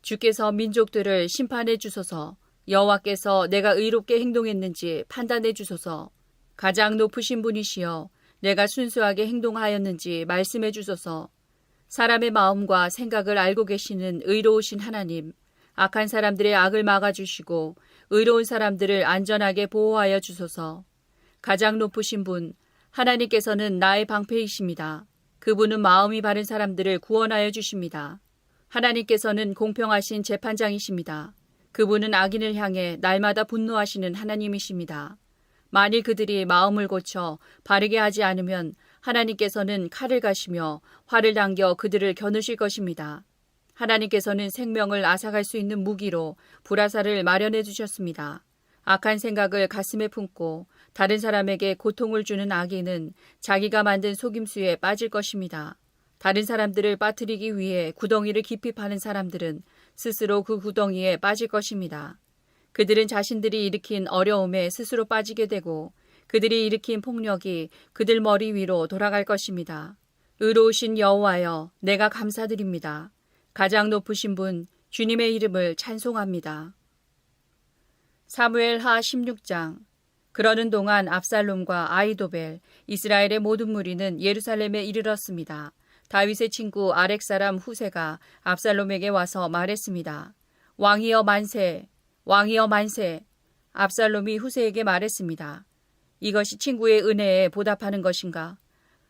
주께서 민족들을 심판해 주소서. 여호와께서 내가 의롭게 행동했는지 판단해 주소서. 가장 높으신 분이시여, 내가 순수하게 행동하였는지 말씀해 주소서. 사람의 마음과 생각을 알고 계시는 의로우신 하나님, 악한 사람들의 악을 막아주시고 의로운 사람들을 안전하게 보호하여 주소서. 가장 높으신 분, 하나님께서는 나의 방패이십니다. 그분은 마음이 바른 사람들을 구원하여 주십니다. 하나님께서는 공평하신 재판장이십니다. 그분은 악인을 향해 날마다 분노하시는 하나님이십니다. 만일 그들이 마음을 고쳐 바르게 하지 않으면 하나님께서는 칼을 가시며 활을 당겨 그들을 겨누실 것입니다. 하나님께서는 생명을 앗아갈 수 있는 무기로 불화살을 마련해 주셨습니다. 악한 생각을 가슴에 품고 다른 사람에게 고통을 주는 악인은 자기가 만든 속임수에 빠질 것입니다. 다른 사람들을 빠뜨리기 위해 구덩이를 깊이 파는 사람들은 스스로 그 구덩이에 빠질 것입니다. 그들은 자신들이 일으킨 어려움에 스스로 빠지게 되고 그들이 일으킨 폭력이 그들 머리 위로 돌아갈 것입니다. 의로우신 여호와여, 내가 감사드립니다. 가장 높으신 분, 주님의 이름을 찬송합니다. 사무엘하 16장. 그러는 동안 압살롬과 아히도벨, 이스라엘의 모든 무리는 예루살렘에 이르렀습니다. 다윗의 친구 아렉 사람 후세가 압살롬에게 와서 말했습니다. 왕이여 만세! 왕이여 만세! 압살롬이 후세에게 말했습니다. 이것이 친구의 은혜에 보답하는 것인가?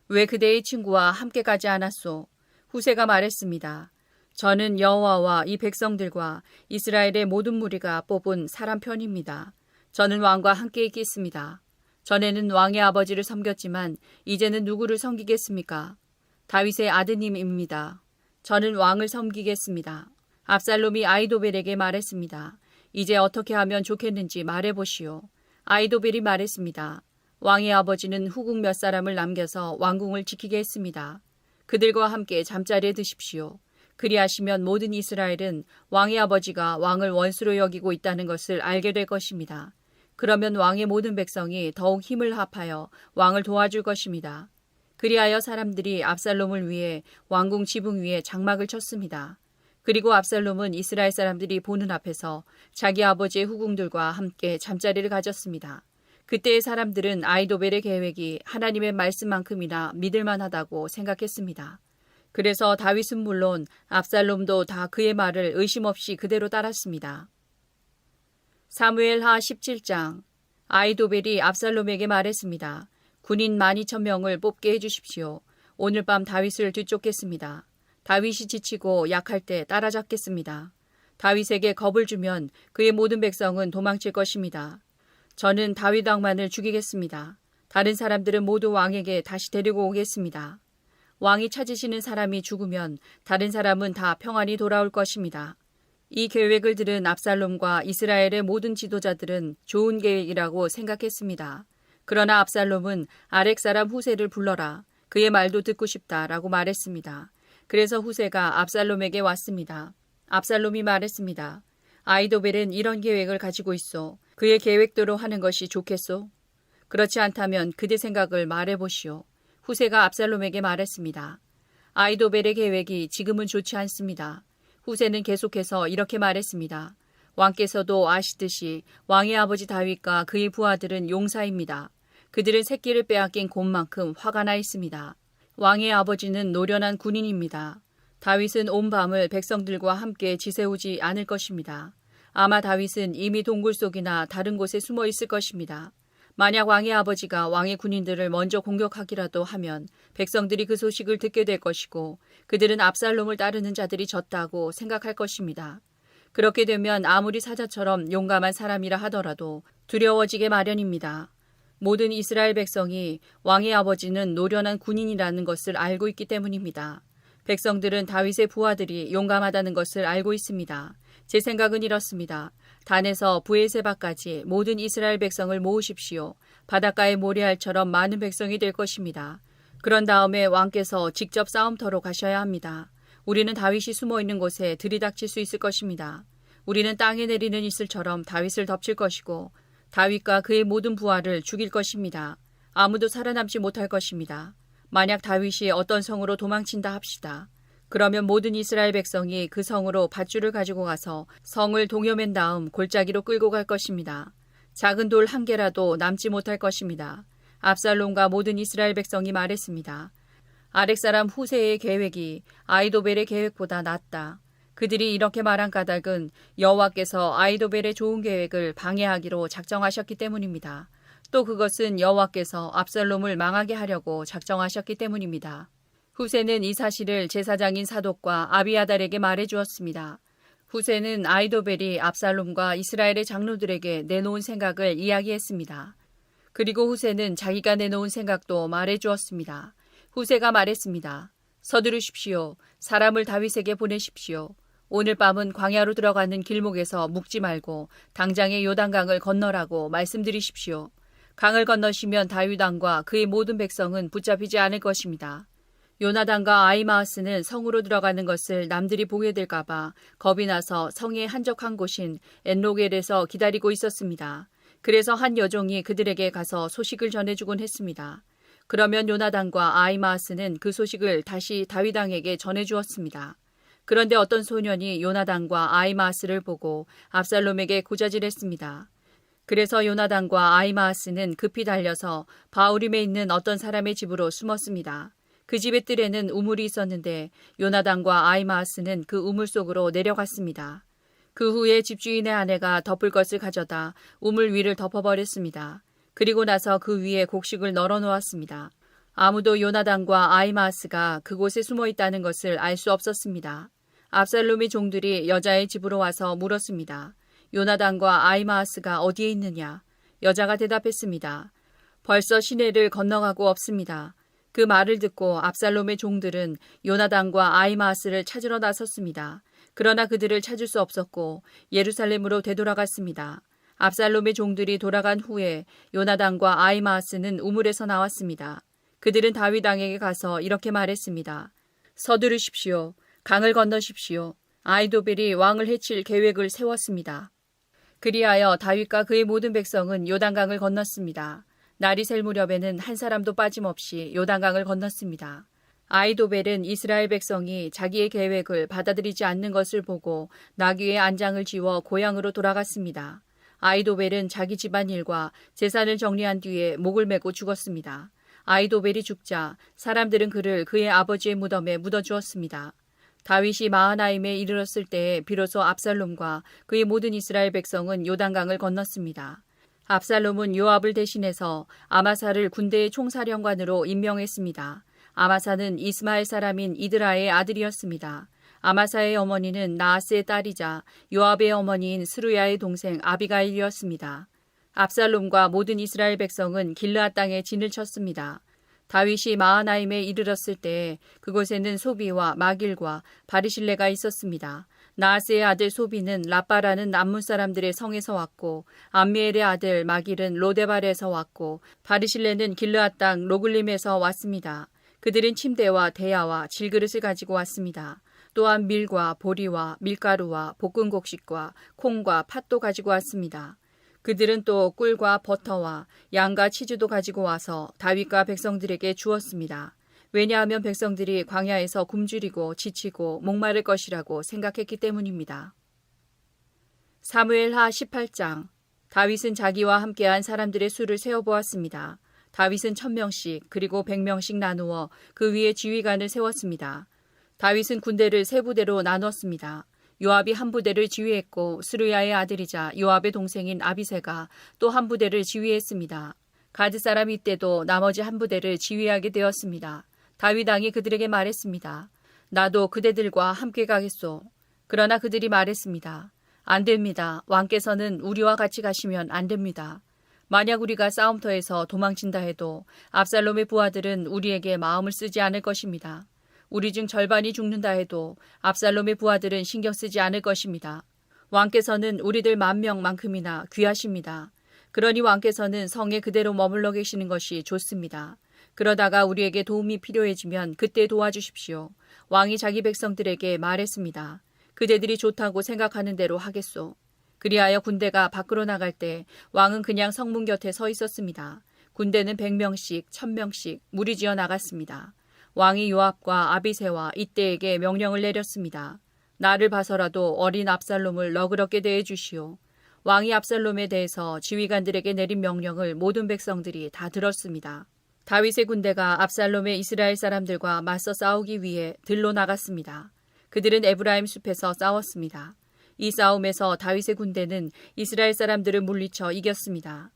왜 그대의 친구와 함께 가지 않았소? 후세가 말했습니다. 저는 여호와와 이 백성들과 이스라엘의 모든 무리가 뽑은 사람 편입니다. 저는 왕과 함께 있겠습니다. 전에는 왕의 아버지를 섬겼지만 이제는 누구를 섬기겠습니까? 다윗의 아드님입니다. 저는 왕을 섬기겠습니다. 압살롬이 아히도벨에게 말했습니다. 이제 어떻게 하면 좋겠는지 말해보시오. 아히도벨이 말했습니다. 왕의 아버지는 후궁 몇 사람을 남겨서 왕궁을 지키게 했습니다. 그들과 함께 잠자리에 드십시오. 그리하시면 모든 이스라엘은 왕의 아버지가 왕을 원수로 여기고 있다는 것을 알게 될 것입니다. 그러면 왕의 모든 백성이 더욱 힘을 합하여 왕을 도와줄 것입니다. 그리하여 사람들이 압살롬을 위해 왕궁 지붕 위에 장막을 쳤습니다. 그리고 압살롬은 이스라엘 사람들이 보는 앞에서 자기 아버지의 후궁들과 함께 잠자리를 가졌습니다. 그때의 사람들은 아히도벨의 계획이 하나님의 말씀만큼이나 믿을만하다고 생각했습니다. 그래서 다윗은 물론 압살롬도 다 그의 말을 의심 없이 그대로 따랐습니다. 사무엘하 17장. 아히도벨이 압살롬에게 말했습니다. 군인 12,000명을 뽑게 해주십시오. 오늘 밤 다윗을 뒤쫓겠습니다. 다윗이 지치고 약할 때 따라잡겠습니다. 다윗에게 겁을 주면 그의 모든 백성은 도망칠 것입니다. 저는 다윗 왕만을 죽이겠습니다. 다른 사람들은 모두 왕에게 다시 데리고 오겠습니다. 왕이 찾으시는 사람이 죽으면 다른 사람은 다 평안히 돌아올 것입니다. 이 계획을 들은 압살롬과 이스라엘의 모든 지도자들은 좋은 계획이라고 생각했습니다. 그러나 압살롬은 아렉 사람 후세를 불러라. 그의 말도 듣고 싶다라고 말했습니다. 그래서 후세가 압살롬에게 왔습니다. 압살롬이 말했습니다. 아히도벨은 이런 계획을 가지고 있어. 그의 계획대로 하는 것이 좋겠소? 그렇지 않다면 그대 생각을 말해보시오. 후세가 압살롬에게 말했습니다. 아히도벨의 계획이 지금은 좋지 않습니다. 후세는 계속해서 이렇게 말했습니다. 왕께서도 아시듯이 왕의 아버지 다윗과 그의 부하들은 용사입니다. 그들은 새끼를 빼앗긴 곰만큼 화가 나 있습니다. 왕의 아버지는 노련한 군인입니다. 다윗은 온 밤을 백성들과 함께 지새우지 않을 것입니다. 아마 다윗은 이미 동굴 속이나 다른 곳에 숨어 있을 것입니다. 만약 왕의 아버지가 왕의 군인들을 먼저 공격하기라도 하면 백성들이 그 소식을 듣게 될 것이고 그들은 압살롬을 따르는 자들이 졌다고 생각할 것입니다. 그렇게 되면 아무리 사자처럼 용감한 사람이라 하더라도 두려워지게 마련입니다. 모든 이스라엘 백성이 왕의 아버지는 노련한 군인이라는 것을 알고 있기 때문입니다. 백성들은 다윗의 부하들이 용감하다는 것을 알고 있습니다. 제 생각은 이렇습니다. 단에서 브에세바까지 모든 이스라엘 백성을 모으십시오. 바닷가의 모래알처럼 많은 백성이 될 것입니다. 그런 다음에 왕께서 직접 싸움터로 가셔야 합니다. 우리는 다윗이 숨어있는 곳에 들이닥칠 수 있을 것입니다. 우리는 땅에 내리는 이슬처럼 다윗을 덮칠 것이고 다윗과 그의 모든 부하를 죽일 것입니다. 아무도 살아남지 못할 것입니다. 만약 다윗이 어떤 성으로 도망친다 합시다. 그러면 모든 이스라엘 백성이 그 성으로 밧줄을 가지고 가서 성을 동여맨 다음 골짜기로 끌고 갈 것입니다. 작은 돌 한 개라도 남지 못할 것입니다. 압살롬과 모든 이스라엘 백성이 말했습니다. 아렉 사람 후세의 계획이 아히도벨의 계획보다 낫다. 그들이 이렇게 말한 까닭은 여호와께서 아히도벨의 좋은 계획을 방해하기로 작정하셨기 때문입니다. 또 그것은 여호와께서 압살롬을 망하게 하려고 작정하셨기 때문입니다. 후세는 이 사실을 제사장인 사독과 아비아달에게 말해주었습니다. 후세는 아히도벨이 압살롬과 이스라엘의 장로들에게 내놓은 생각을 이야기했습니다. 그리고 후세는 자기가 내놓은 생각도 말해주었습니다. 후세가 말했습니다. 서두르십시오. 사람을 다윗에게 보내십시오. 오늘 밤은 광야로 들어가는 길목에서 묵지 말고 당장의 요단강을 건너라고 말씀드리십시오. 강을 건너시면 다윗 왕과 그의 모든 백성은 붙잡히지 않을 것입니다. 요나단과 아히마아스는 성으로 들어가는 것을 남들이 보게 될까봐 겁이 나서 성의 한적한 곳인 엔로겔에서 기다리고 있었습니다. 그래서 한 여종이 그들에게 가서 소식을 전해주곤 했습니다. 그러면 요나단과 아히마아스는 그 소식을 다시 다윗 왕에게 전해주었습니다. 그런데 어떤 소년이 요나단과 아히마아스를 보고 압살롬에게 고자질했습니다. 그래서 요나단과 아히마아스는 급히 달려서 바후림에 있는 어떤 사람의 집으로 숨었습니다. 그 집의 뜰에는 우물이 있었는데 요나단과 아히마아스는 그 우물 속으로 내려갔습니다. 그 후에 집주인의 아내가 덮을 것을 가져다 우물 위를 덮어버렸습니다. 그리고 나서 그 위에 곡식을 널어 놓았습니다. 아무도 요나단과 아히마아스가 그곳에 숨어 있다는 것을 알 수 없었습니다. 압살롬의 종들이 여자의 집으로 와서 물었습니다. 요나단과 아히마아스가 어디에 있느냐? 여자가 대답했습니다. 벌써 시내를 건너가고 없습니다. 그 말을 듣고 압살롬의 종들은 요나단과 아히마아스를 찾으러 나섰습니다. 그러나 그들을 찾을 수 없었고 예루살렘으로 되돌아갔습니다. 압살롬의 종들이 돌아간 후에 요나단과 아히마아스는 우물에서 나왔습니다. 그들은 다윗 왕에게 가서 이렇게 말했습니다. 서두르십시오. 강을 건너십시오. 아히도벨이 왕을 해칠 계획을 세웠습니다. 그리하여 다윗과 그의 모든 백성은 요단강을 건넜습니다. 날이 셀 무렵에는 한 사람도 빠짐없이 요단강을 건넜습니다. 아히도벨은 이스라엘 백성이 자기의 계획을 받아들이지 않는 것을 보고 나귀의 안장을 지워 고향으로 돌아갔습니다. 아히도벨은 자기 집안일과 재산을 정리한 뒤에 목을 메고 죽었습니다. 아히도벨이 죽자 사람들은 그를 그의 아버지의 무덤에 묻어주었습니다. 다윗이 마하나임에 이르렀을 때에 비로소 압살롬과 그의 모든 이스라엘 백성은 요단강을 건넜습니다. 압살롬은 요압을 대신해서 아마사를 군대의 총사령관으로 임명했습니다. 아마사는 이스마엘 사람인 이드라의 아들이었습니다. 아마사의 어머니는 나하스의 딸이자 요압의 어머니인 스루야의 동생 아비가일이었습니다. 압살롬과 모든 이스라엘 백성은 길르앗 땅에 진을 쳤습니다. 다윗이 마하나임에 이르렀을 때 그곳에는 소비와 마길과 바리실레가 있었습니다. 나하스의 아들 소비는 라빠라는 암몬 사람들의 성에서 왔고 암미엘의 아들 마길은 로데발에서 왔고 바리실레는 길르앗 땅 로글림에서 왔습니다. 그들은 침대와 대야와 질그릇을 가지고 왔습니다. 또한 밀과 보리와 밀가루와 볶은 곡식과 콩과 팥도 가지고 왔습니다. 그들은 또 꿀과 버터와 양과 치즈도 가지고 와서 다윗과 백성들에게 주었습니다. 왜냐하면 백성들이 광야에서 굶주리고 지치고 목마를 것이라고 생각했기 때문입니다. 사무엘하 18장. 다윗은 자기와 함께한 사람들의 수를 세어보았습니다. 다윗은 1000명씩 그리고 100명씩 나누어 그 위에 지휘관을 세웠습니다. 다윗은 군대를 세 부대로 나눴습니다. 요압이 한 부대를 지휘했고 스루야의 아들이자 요압의 동생인 아비새가 또 한 부대를 지휘했습니다. 가드 사람 이때도 나머지 한 부대를 지휘하게 되었습니다. 다윗 왕이 그들에게 말했습니다. 나도 그대들과 함께 가겠소. 그러나 그들이 말했습니다. 안 됩니다. 왕께서는 우리와 같이 가시면 안 됩니다. 만약 우리가 싸움터에서 도망친다 해도 압살롬의 부하들은 우리에게 마음을 쓰지 않을 것입니다. 우리 중 절반이 죽는다 해도 압살롬의 부하들은 신경 쓰지 않을 것입니다. 왕께서는 우리들 10,000명만큼이나 귀하십니다. 그러니 왕께서는 성에 그대로 머물러 계시는 것이 좋습니다. 그러다가 우리에게 도움이 필요해지면 그때 도와주십시오. 왕이 자기 백성들에게 말했습니다. 그대들이 좋다고 생각하는 대로 하겠소. 그리하여 군대가 밖으로 나갈 때 왕은 그냥 성문 곁에 서 있었습니다. 군대는 100명씩 1000명씩 무리지어 나갔습니다. 왕이 요압과 아비새와 이때에게 명령을 내렸습니다. 나를 봐서라도 어린 압살롬을 너그럽게 대해 주시오. 왕이 압살롬에 대해서 지휘관들에게 내린 명령을 모든 백성들이 다 들었습니다. 다윗의 군대가 압살롬의 이스라엘 사람들과 맞서 싸우기 위해 들로 나갔습니다. 그들은 에브라임 숲에서 싸웠습니다. 이 싸움에서 다윗의 군대는 이스라엘 사람들을 물리쳐 이겼습니다.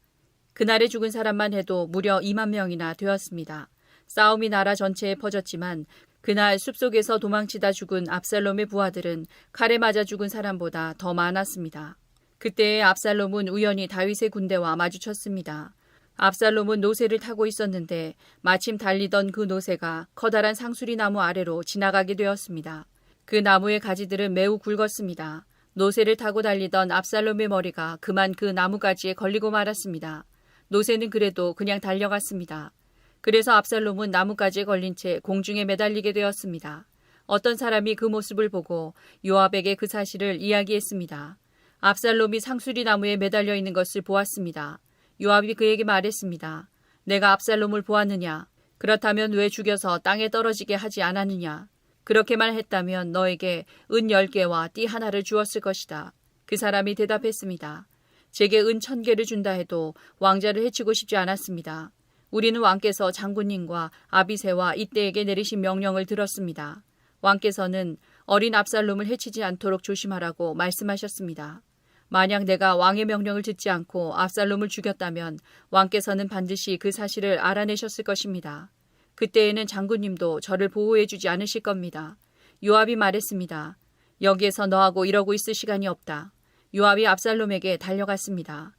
그날에 죽은 사람만 해도 무려 20,000명이나 되었습니다. 싸움이 나라 전체에 퍼졌지만 그날 숲속에서 도망치다 죽은 압살롬의 부하들은 칼에 맞아 죽은 사람보다 더 많았습니다. 그때에 압살롬은 우연히 다윗의 군대와 마주쳤습니다. 압살롬은 노새를 타고 있었는데 마침 달리던 그 노새가 커다란 상수리 나무 아래로 지나가게 되었습니다. 그 나무의 가지들은 매우 굵었습니다. 노새를 타고 달리던 압살롬의 머리가 그만 그 나무가지에 걸리고 말았습니다. 노새는 그래도 그냥 달려갔습니다. 그래서 압살롬은 나뭇가지에 걸린 채 공중에 매달리게 되었습니다. 어떤 사람이 그 모습을 보고 요압에게 그 사실을 이야기했습니다. 압살롬이 상수리 나무에 매달려 있는 것을 보았습니다. 요압이 그에게 말했습니다. 내가 압살롬을 보았느냐? 그렇다면 왜 죽여서 땅에 떨어지게 하지 않았느냐? 그렇게만 했다면 너에게 은 10개와 띠 하나를 주었을 것이다. 그 사람이 대답했습니다. 제게 은 1000개를 준다 해도 왕자를 해치고 싶지 않았습니다. 우리는 왕께서 장군님과 아비새와 이때에게 내리신 명령을 들었습니다. 왕께서는 어린 압살롬을 해치지 않도록 조심하라고 말씀하셨습니다. 만약 내가 왕의 명령을 듣지 않고 압살롬을 죽였다면 왕께서는 반드시 그 사실을 알아내셨을 것입니다. 그때에는 장군님도 저를 보호해주지 않으실 겁니다. 요압이 말했습니다. 여기에서 너하고 이러고 있을 시간이 없다. 요압이 압살롬에게 달려갔습니다.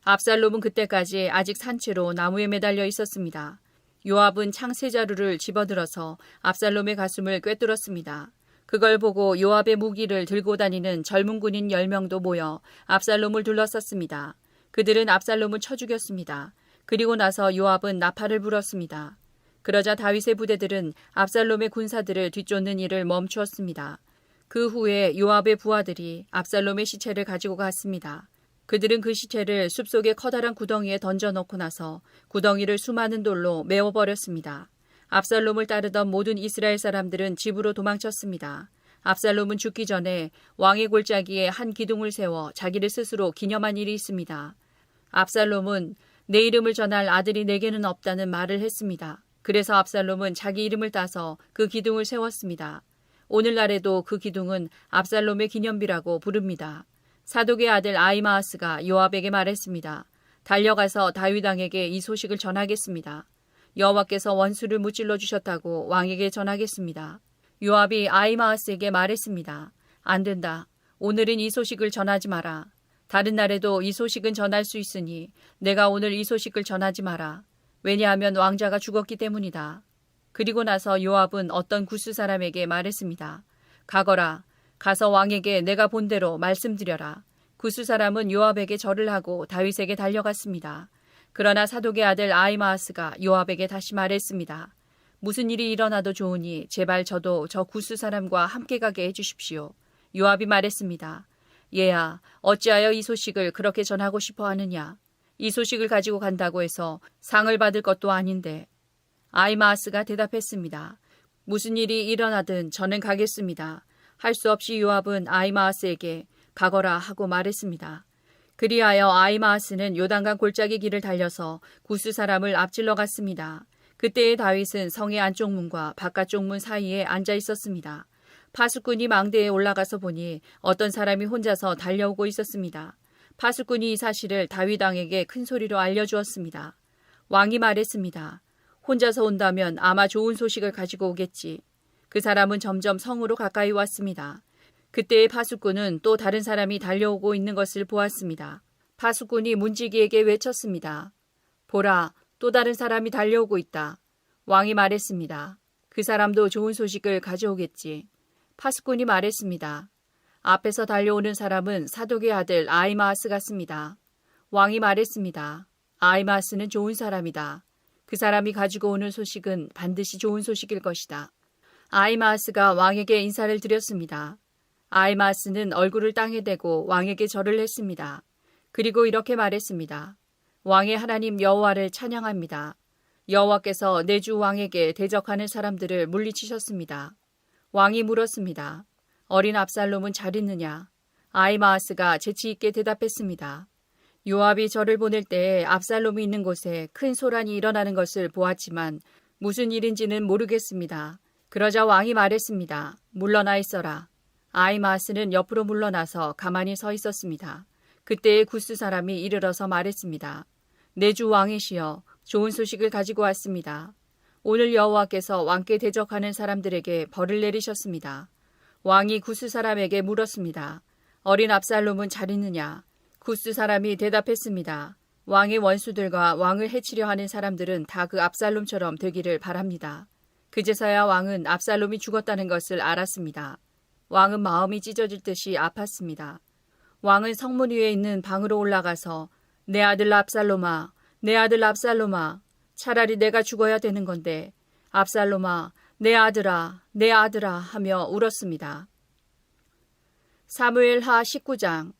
압살롬은 그때까지 아직 산채로 나무에 매달려 있었습니다. 요압은 창 세 자루를 집어들어서 압살롬의 가슴을 꿰뚫었습니다. 그걸 보고 요압의 무기를 들고 다니는 젊은 군인 10명도 모여 압살롬을 둘러쌌습니다. 그들은 압살롬을 쳐 죽였습니다. 그리고 나서 요압은 나팔을 불었습니다. 그러자 다윗의 부대들은 압살롬의 군사들을 뒤쫓는 일을 멈추었습니다. 그 후에 요압의 부하들이 압살롬의 시체를 가지고 갔습니다. 그들은 그 시체를 숲속의 커다란 구덩이에 던져놓고 나서 구덩이를 수많은 돌로 메워버렸습니다. 압살롬을 따르던 모든 이스라엘 사람들은 집으로 도망쳤습니다. 압살롬은 죽기 전에 왕의 골짜기에 한 기둥을 세워 자기를 스스로 기념한 일이 있습니다. 압살롬은 내 이름을 전할 아들이 내게는 없다는 말을 했습니다. 그래서 압살롬은 자기 이름을 따서 그 기둥을 세웠습니다. 오늘날에도 그 기둥은 압살롬의 기념비라고 부릅니다. 사독의 아들 아히마아스가 요압에게 말했습니다. 달려가서 다윗 왕에게 이 소식을 전하겠습니다. 여호와께서 원수를 무찔러 주셨다고 왕에게 전하겠습니다. 요압이 아히마아스에게 말했습니다. 안 된다. 오늘은 이 소식을 전하지 마라. 다른 날에도 이 소식은 전할 수 있으니 내가 오늘 이 소식을 전하지 마라. 왜냐하면 왕자가 죽었기 때문이다. 그리고 나서 요압은 어떤 구스 사람에게 말했습니다. 가거라. 가서 왕에게 내가 본 대로 말씀드려라. 구스 사람은 요압에게 절을 하고 다윗에게 달려갔습니다. 그러나 사독의 아들 아히마아스가 요압에게 다시 말했습니다. 무슨 일이 일어나도 좋으니 제발 저도 저 구스 사람과 함께 가게 해주십시오. 요압이 말했습니다. 얘야, 어찌하여 이 소식을 그렇게 전하고 싶어 하느냐. 이 소식을 가지고 간다고 해서 상을 받을 것도 아닌데. 아히마아스가 대답했습니다. 무슨 일이 일어나든 저는 가겠습니다. 할 수 없이 요압은 아히마아스에게 가거라 하고 말했습니다. 그리하여 아히마아스는 요단강 골짜기 길을 달려서 구스 사람을 앞질러 갔습니다. 그때의 다윗은 성의 안쪽 문과 바깥쪽 문 사이에 앉아 있었습니다. 파수꾼이 망대에 올라가서 보니 어떤 사람이 혼자서 달려오고 있었습니다. 파수꾼이 이 사실을 다윗 왕에게 큰 소리로 알려주었습니다. 왕이 말했습니다. 혼자서 온다면 아마 좋은 소식을 가지고 오겠지. 그 사람은 점점 성으로 가까이 왔습니다. 그때의 파수꾼은 또 다른 사람이 달려오고 있는 것을 보았습니다. 파수꾼이 문지기에게 외쳤습니다. 보라, 또 다른 사람이 달려오고 있다. 왕이 말했습니다. 그 사람도 좋은 소식을 가져오겠지. 파수꾼이 말했습니다. 앞에서 달려오는 사람은 사독의 아들 아히마아스 같습니다. 왕이 말했습니다. 아히마아스는 좋은 사람이다. 그 사람이 가지고 오는 소식은 반드시 좋은 소식일 것이다. 아히마아스가 왕에게 인사를 드렸습니다. 아히마아스는 얼굴을 땅에 대고 왕에게 절을 했습니다. 그리고 이렇게 말했습니다. 왕의 하나님 여호와를 찬양합니다. 여호와께서 내 주 왕에게 대적하는 사람들을 물리치셨습니다. 왕이 물었습니다. 어린 압살롬은 잘 있느냐? 아히마아스가 재치 있게 대답했습니다. 요압이 저를 보낼 때에 압살롬이 있는 곳에 큰 소란이 일어나는 것을 보았지만 무슨 일인지는 모르겠습니다. 그러자 왕이 말했습니다. 물러나 있어라. 아히마아스는 옆으로 물러나서 가만히 서 있었습니다. 그때의 구스 사람이 이르러서 말했습니다. 내 주 왕이시여, 좋은 소식을 가지고 왔습니다. 오늘 여호와께서 왕께 대적하는 사람들에게 벌을 내리셨습니다. 왕이 구스 사람에게 물었습니다. 어린 압살롬은 잘 있느냐? 구스 사람이 대답했습니다. 왕의 원수들과 왕을 해치려 하는 사람들은 다 그 압살롬처럼 되기를 바랍니다. 그제서야 왕은 압살롬이 죽었다는 것을 알았습니다. 왕은 마음이 찢어질 듯이 아팠습니다. 왕은 성문 위에 있는 방으로 올라가서 내 아들 압살롬아, 내 아들 압살롬아, 차라리 내가 죽어야 되는 건데 압살롬아, 내 아들아, 내 아들아 하며 울었습니다. 사무엘하 19장.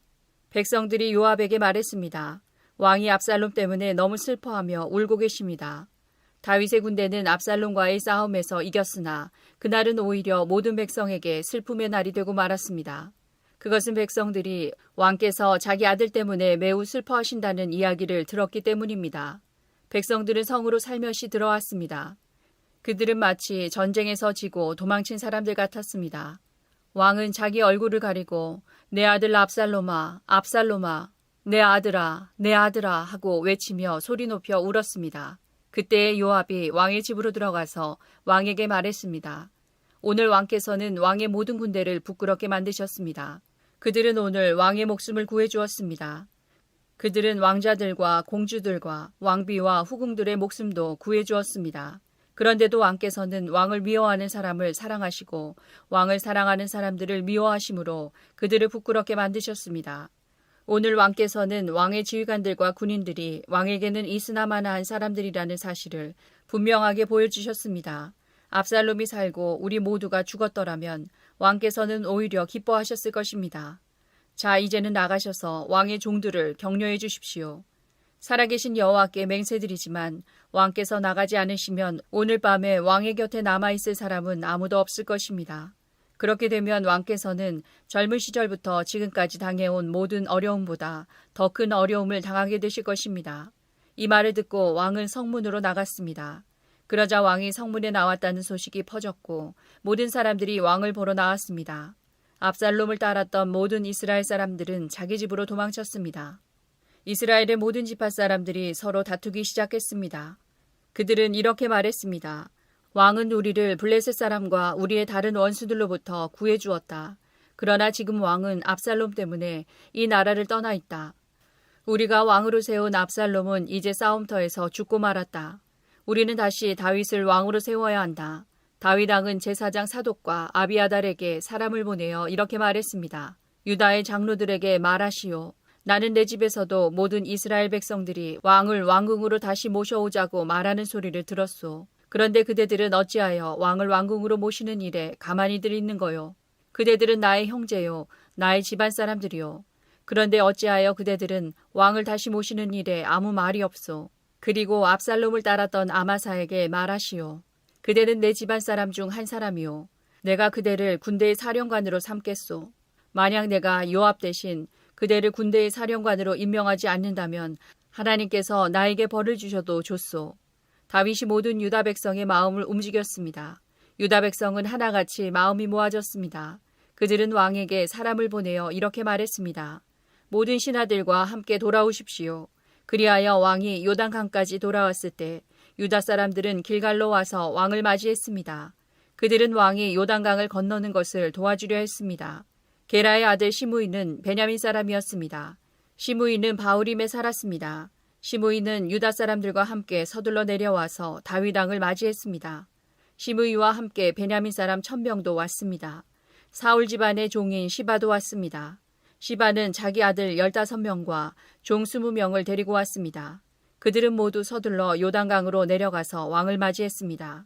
백성들이 요압에게 말했습니다. 왕이 압살롬 때문에 너무 슬퍼하며 울고 계십니다. 다윗의 군대는 압살롬과의 싸움에서 이겼으나 그날은 오히려 모든 백성에게 슬픔의 날이 되고 말았습니다. 그것은 백성들이 왕께서 자기 아들 때문에 매우 슬퍼하신다는 이야기를 들었기 때문입니다. 백성들은 성으로 살며시 들어왔습니다. 그들은 마치 전쟁에서 지고 도망친 사람들 같았습니다. 왕은 자기 얼굴을 가리고 내 아들 압살롬아, 압살롬아, 내 아들아, 내 아들아 하고 외치며 소리 높여 울었습니다. 그때 요압이 왕의 집으로 들어가서 왕에게 말했습니다. 오늘 왕께서는 왕의 모든 군대를 부끄럽게 만드셨습니다. 그들은 오늘 왕의 목숨을 구해주었습니다. 그들은 왕자들과 공주들과 왕비와 후궁들의 목숨도 구해주었습니다. 그런데도 왕께서는 왕을 미워하는 사람을 사랑하시고 왕을 사랑하는 사람들을 미워하심으로 그들을 부끄럽게 만드셨습니다. 오늘 왕께서는 왕의 지휘관들과 군인들이 왕에게는 이스나마나한 사람들이라는 사실을 분명하게 보여주셨습니다. 압살롬이 살고 우리 모두가 죽었더라면 왕께서는 오히려 기뻐하셨을 것입니다. 자, 이제는 나가셔서 왕의 종들을 격려해 주십시오. 살아계신 여호와께 맹세드리지만 왕께서 나가지 않으시면 오늘 밤에 왕의 곁에 남아있을 사람은 아무도 없을 것입니다. 그렇게 되면 왕께서는 젊은 시절부터 지금까지 당해온 모든 어려움보다 더 큰 어려움을 당하게 되실 것입니다. 이 말을 듣고 왕은 성문으로 나갔습니다. 그러자 왕이 성문에 나왔다는 소식이 퍼졌고 모든 사람들이 왕을 보러 나왔습니다. 압살롬을 따랐던 모든 이스라엘 사람들은 자기 집으로 도망쳤습니다. 이스라엘의 모든 지파 사람들이 서로 다투기 시작했습니다. 그들은 이렇게 말했습니다. 왕은 우리를 블레셋 사람과 우리의 다른 원수들로부터 구해주었다. 그러나 지금 왕은 압살롬 때문에 이 나라를 떠나 있다. 우리가 왕으로 세운 압살롬은 이제 싸움터에서 죽고 말았다. 우리는 다시 다윗을 왕으로 세워야 한다. 다윗 왕은 제사장 사독과 아비아달에게 사람을 보내어 이렇게 말했습니다. 유다의 장로들에게 말하시오. 나는 내 집에서도 모든 이스라엘 백성들이 왕을 왕궁으로 다시 모셔오자고 말하는 소리를 들었소. 그런데 그대들은 어찌하여 왕을 왕궁으로 모시는 일에 가만히들 있는 거요. 그대들은 나의 형제요, 나의 집안 사람들이요. 그런데 어찌하여 그대들은 왕을 다시 모시는 일에 아무 말이 없소. 그리고 압살롬을 따랐던 아마사에게 말하시오. 그대는 내 집안 사람 중 한 사람이요. 내가 그대를 군대의 사령관으로 삼겠소. 만약 내가 요압 대신 그대를 군대의 사령관으로 임명하지 않는다면 하나님께서 나에게 벌을 주셔도 좋소. 다윗이 모든 유다 백성의 마음을 움직였습니다. 유다 백성은 하나같이 마음이 모아졌습니다. 그들은 왕에게 사람을 보내어 이렇게 말했습니다. 모든 신하들과 함께 돌아오십시오. 그리하여 왕이 요단강까지 돌아왔을 때 유다 사람들은 길갈로 와서 왕을 맞이했습니다. 그들은 왕이 요단강을 건너는 것을 도와주려 했습니다. 게라의 아들 시므이는 베냐민 사람이었습니다. 시므이는 바후림에 살았습니다. 시므이는 유다 사람들과 함께 서둘러 내려와서 다윗 왕을 맞이했습니다. 시므이와 함께 베냐민 사람 1000명도 왔습니다. 사울 집안의 종인 시바도 왔습니다. 시바는 자기 아들 15명과 종 20명을 데리고 왔습니다. 그들은 모두 서둘러 요단강으로 내려가서 왕을 맞이했습니다.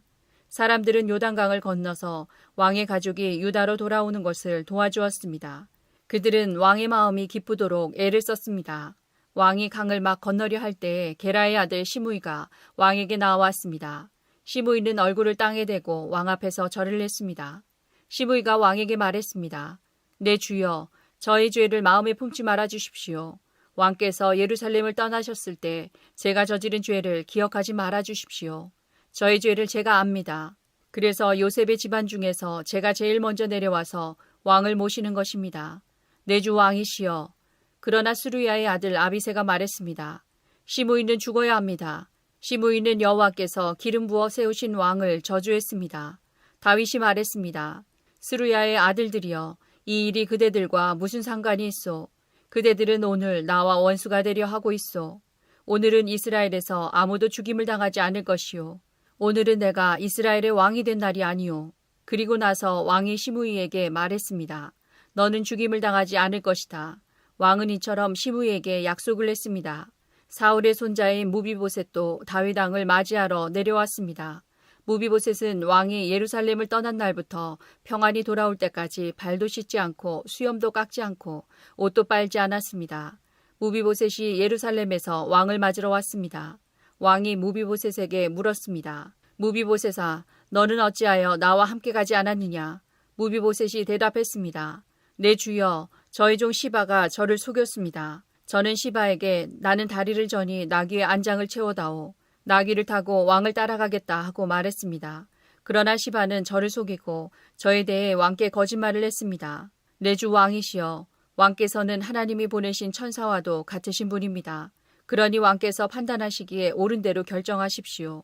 사람들은 요단강을 건너서 왕의 가족이 유다로 돌아오는 것을 도와주었습니다. 그들은 왕의 마음이 기쁘도록 애를 썼습니다. 왕이 강을 막 건너려 할 때에 게라의 아들 시므이가 왕에게 나왔습니다. 시므이는 얼굴을 땅에 대고 왕 앞에서 절을 했습니다. 시므이가 왕에게 말했습니다. 내 주여, 저의 죄를 마음에 품지 말아 주십시오. 왕께서 예루살렘을 떠나셨을 때 제가 저지른 죄를 기억하지 말아 주십시오. 저의 죄를 제가 압니다. 그래서 요셉의 집안 중에서 제가 제일 먼저 내려와서 왕을 모시는 것입니다. 내 주 왕이시여. 그러나 스루야의 아들 아비새가 말했습니다. 시므이는 죽어야 합니다. 시므이는 여호와께서 기름 부어 세우신 왕을 저주했습니다. 다윗이 말했습니다. 스루야의 아들들이여, 이 일이 그대들과 무슨 상관이 있소? 그대들은 오늘 나와 원수가 되려 하고 있소. 오늘은 이스라엘에서 아무도 죽임을 당하지 않을 것이요. 오늘은 내가 이스라엘의 왕이 된 날이 아니요. 그리고 나서 왕이 시므이에게 말했습니다. 너는 죽임을 당하지 않을 것이다. 왕은 이처럼 시므이에게 약속을 했습니다. 사울의 손자인 무비보셋도 다윗 왕을 맞이하러 내려왔습니다. 무비보셋은 왕이 예루살렘을 떠난 날부터 평안히 돌아올 때까지 발도 씻지 않고 수염도 깎지 않고 옷도 빨지 않았습니다. 무비보셋이 예루살렘에서 왕을 맞으러 왔습니다. 왕이 무비보셋에게 물었습니다. 무비보셋아, 너는 어찌하여 나와 함께 가지 않았느냐? 무비보셋이 대답했습니다. 내 주여, 저희 종 시바가 저를 속였습니다. 저는 시바에게 나는 다리를 저니 나귀의 안장을 채워다오. 나귀를 타고 왕을 따라가겠다 하고 말했습니다. 그러나 시바는 저를 속이고 저에 대해 왕께 거짓말을 했습니다. 내 주 왕이시여, 왕께서는 하나님이 보내신 천사와도 같으신 분입니다. 그러니 왕께서 판단하시기에 옳은 대로 결정하십시오.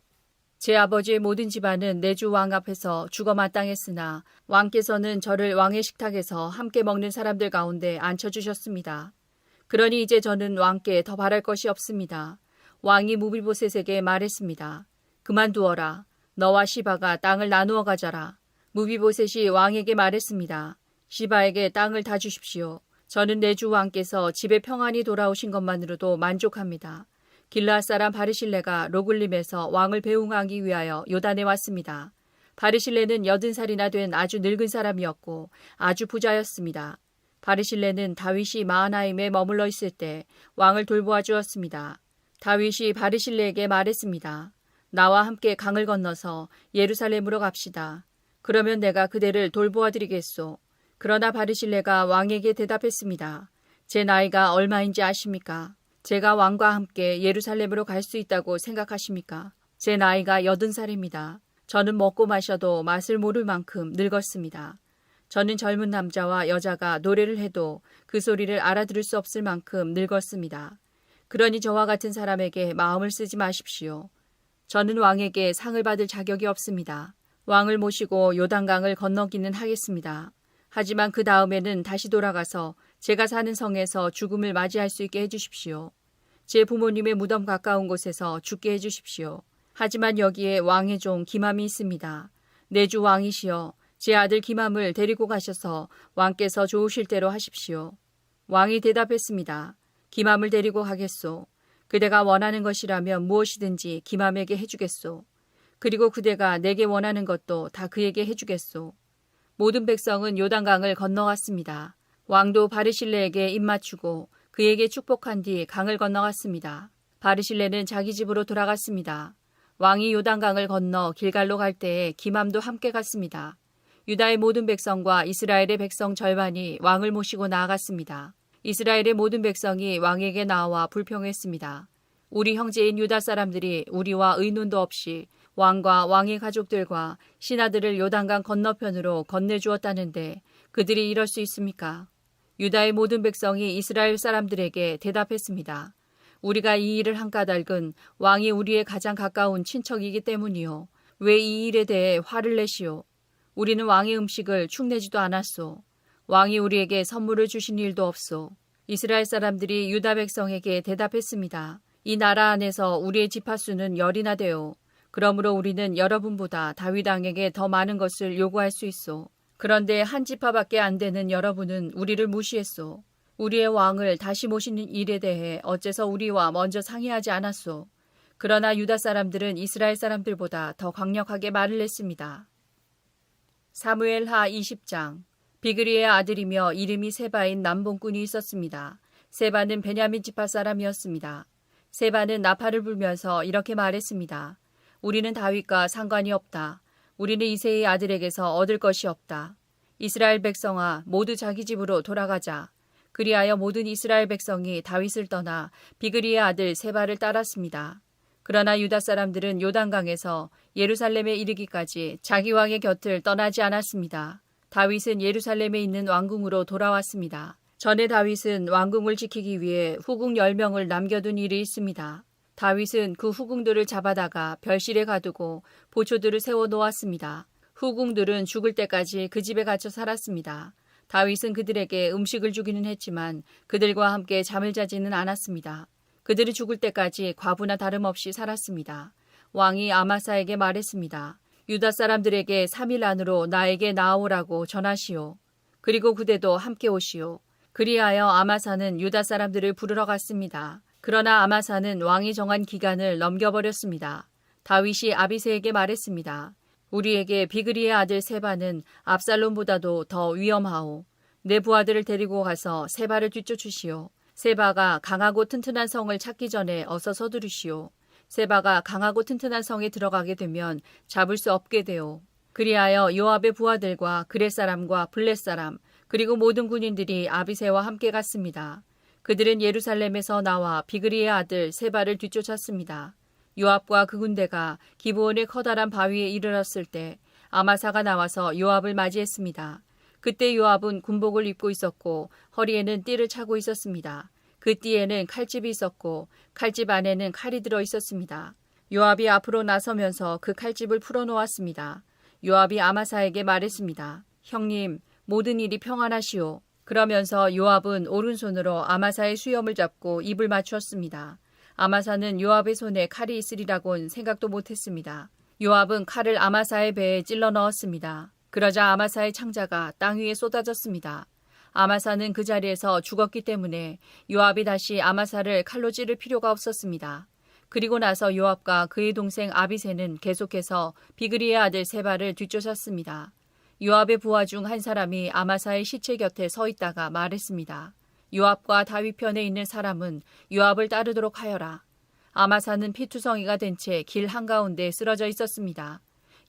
제 아버지의 모든 집안은 내 주 왕 앞에서 죽어 마땅했으나 왕께서는 저를 왕의 식탁에서 함께 먹는 사람들 가운데 앉혀주셨습니다. 그러니 이제 저는 왕께 더 바랄 것이 없습니다. 왕이 무비보셋에게 말했습니다. 그만두어라. 너와 시바가 땅을 나누어 가져라. 무비보셋이 왕에게 말했습니다. 시바에게 땅을 다 주십시오. 저는 내 주 왕께서 집에 평안히 돌아오신 것만으로도 만족합니다. 길르앗 사람 바르실레가 로글림에서 왕을 배웅하기 위하여 요단에 왔습니다. 바르실레는 80살이나 된 아주 늙은 사람이었고 아주 부자였습니다. 바르실레는 다윗이 마하나임에 머물러 있을 때 왕을 돌보아 주었습니다. 다윗이 바르실레에게 말했습니다. 나와 함께 강을 건너서 예루살렘으로 갑시다. 그러면 내가 그대를 돌보아 드리겠소. 그러나 바르실레가 왕에게 대답했습니다. 제 나이가 얼마인지 아십니까? 제가 왕과 함께 예루살렘으로 갈 수 있다고 생각하십니까? 제 나이가 80살입니다. 저는 먹고 마셔도 맛을 모를 만큼 늙었습니다. 저는 젊은 남자와 여자가 노래를 해도 그 소리를 알아들을 수 없을 만큼 늙었습니다. 그러니 저와 같은 사람에게 마음을 쓰지 마십시오. 저는 왕에게 상을 받을 자격이 없습니다. 왕을 모시고 요단강을 건너기는 하겠습니다. 하지만 그 다음에는 다시 돌아가서 제가 사는 성에서 죽음을 맞이할 수 있게 해주십시오. 제 부모님의 무덤 가까운 곳에서 죽게 해주십시오. 하지만 여기에 왕의 종 기맘이 있습니다. 내 주 왕이시여, 제 아들 기맘을 데리고 가셔서 왕께서 좋으실 대로 하십시오. 왕이 대답했습니다. 기맘을 데리고 가겠소. 그대가 원하는 것이라면 무엇이든지 기맘에게 해주겠소. 그리고 그대가 내게 원하는 것도 다 그에게 해주겠소. 모든 백성은 요단강을 건너갔습니다. 왕도 바르실레에게 입맞추고 그에게 축복한 뒤 강을 건너갔습니다. 바르실레는 자기 집으로 돌아갔습니다. 왕이 요단강을 건너 길갈로 갈 때에 기맘도 함께 갔습니다. 유다의 모든 백성과 이스라엘의 백성 절반이 왕을 모시고 나아갔습니다. 이스라엘의 모든 백성이 왕에게 나와 불평했습니다. 우리 형제인 유다 사람들이 우리와 의논도 없이 왕과 왕의 가족들과 신하들을 요단강 건너편으로 건네주었다는데 그들이 이럴 수 있습니까? 유다의 모든 백성이 이스라엘 사람들에게 대답했습니다. 우리가 이 일을 한 까닭은 왕이 우리의 가장 가까운 친척이기 때문이요. 왜 이 일에 대해 화를 내시오? 우리는 왕의 음식을 축내지도 않았소. 왕이 우리에게 선물을 주신 일도 없소. 이스라엘 사람들이 유다 백성에게 대답했습니다. 이 나라 안에서 우리의 지파수는 10이나 되오. 그러므로 우리는 여러분보다 다윗 왕에게 더 많은 것을 요구할 수 있소. 그런데 한 지파밖에 안 되는 여러분은 우리를 무시했소. 우리의 왕을 다시 모시는 일에 대해 어째서 우리와 먼저 상의하지 않았소. 그러나 유다 사람들은 이스라엘 사람들보다 더 강력하게 말을 했습니다. 사무엘하 20장. 비그리의 아들이며 이름이 세바인 남봉꾼이 있었습니다. 세바는 베냐민 지파 사람이었습니다. 세바는 나팔을 불면서 이렇게 말했습니다. 우리는 다윗과 상관이 없다. 우리는 이새의 아들에게서 얻을 것이 없다. 이스라엘 백성아, 모두 자기 집으로 돌아가자. 그리하여 모든 이스라엘 백성이 다윗을 떠나 비그리의 아들 세바를 따랐습니다. 그러나 유다 사람들은 요단강에서 예루살렘에 이르기까지 자기 왕의 곁을 떠나지 않았습니다. 다윗은 예루살렘에 있는 왕궁으로 돌아왔습니다. 전에 다윗은 왕궁을 지키기 위해 후궁 10명을 남겨둔 일이 있습니다. 다윗은 그 후궁들을 잡아다가 별실에 가두고 보초들을 세워놓았습니다. 후궁들은 죽을 때까지 그 집에 갇혀 살았습니다. 다윗은 그들에게 음식을 주기는 했지만 그들과 함께 잠을 자지는 않았습니다. 그들이 죽을 때까지 과부나 다름없이 살았습니다. 왕이 아마사에게 말했습니다. 유다 사람들에게 3일 안으로 나에게 나아오라고 전하시오. 그리고 그대도 함께 오시오. 그리하여 아마사는 유다 사람들을 부르러 갔습니다. 그러나 아마사는 왕이 정한 기간을 넘겨버렸습니다. 다윗이 아비새에게 말했습니다. 우리에게 비그리의 아들 세바는 압살롬보다도 더 위험하오. 내 부하들을 데리고 가서 세바를 뒤쫓으시오. 세바가 강하고 튼튼한 성을 찾기 전에 어서 서두르시오. 세바가 강하고 튼튼한 성에 들어가게 되면 잡을 수 없게 되오. 그리하여 요압의 부하들과 그렛 사람과 블렛 사람 그리고 모든 군인들이 아비새와 함께 갔습니다. 그들은 예루살렘에서 나와 비그리의 아들 세바를 뒤쫓았습니다. 요압과 그 군대가 기브온의 커다란 바위에 이르렀을 때 아마사가 나와서 요압을 맞이했습니다. 그때 요압은 군복을 입고 있었고 허리에는 띠를 차고 있었습니다. 그 띠에는 칼집이 있었고 칼집 안에는 칼이 들어 있었습니다. 요압이 앞으로 나서면서 그 칼집을 풀어놓았습니다. 요압이 아마사에게 말했습니다. 형님, 모든 일이 평안하시오. 그러면서 요압은 오른손으로 아마사의 수염을 잡고 입을 맞추었습니다. 아마사는 요압의 손에 칼이 있으리라고는 생각도 못했습니다. 요압은 칼을 아마사의 배에 찔러 넣었습니다. 그러자 아마사의 창자가 땅 위에 쏟아졌습니다. 아마사는 그 자리에서 죽었기 때문에 요압이 다시 아마사를 칼로 찌를 필요가 없었습니다. 그리고 나서 요압과 그의 동생 아비새는 계속해서 비그리의 아들 세바를 뒤쫓았습니다. 요압의 부하 중 한 사람이 아마사의 시체 곁에 서 있다가 말했습니다. 요압과 다윗 편에 있는 사람은 요압을 따르도록 하여라. 아마사는 피투성이가 된 채 길 한가운데 쓰러져 있었습니다.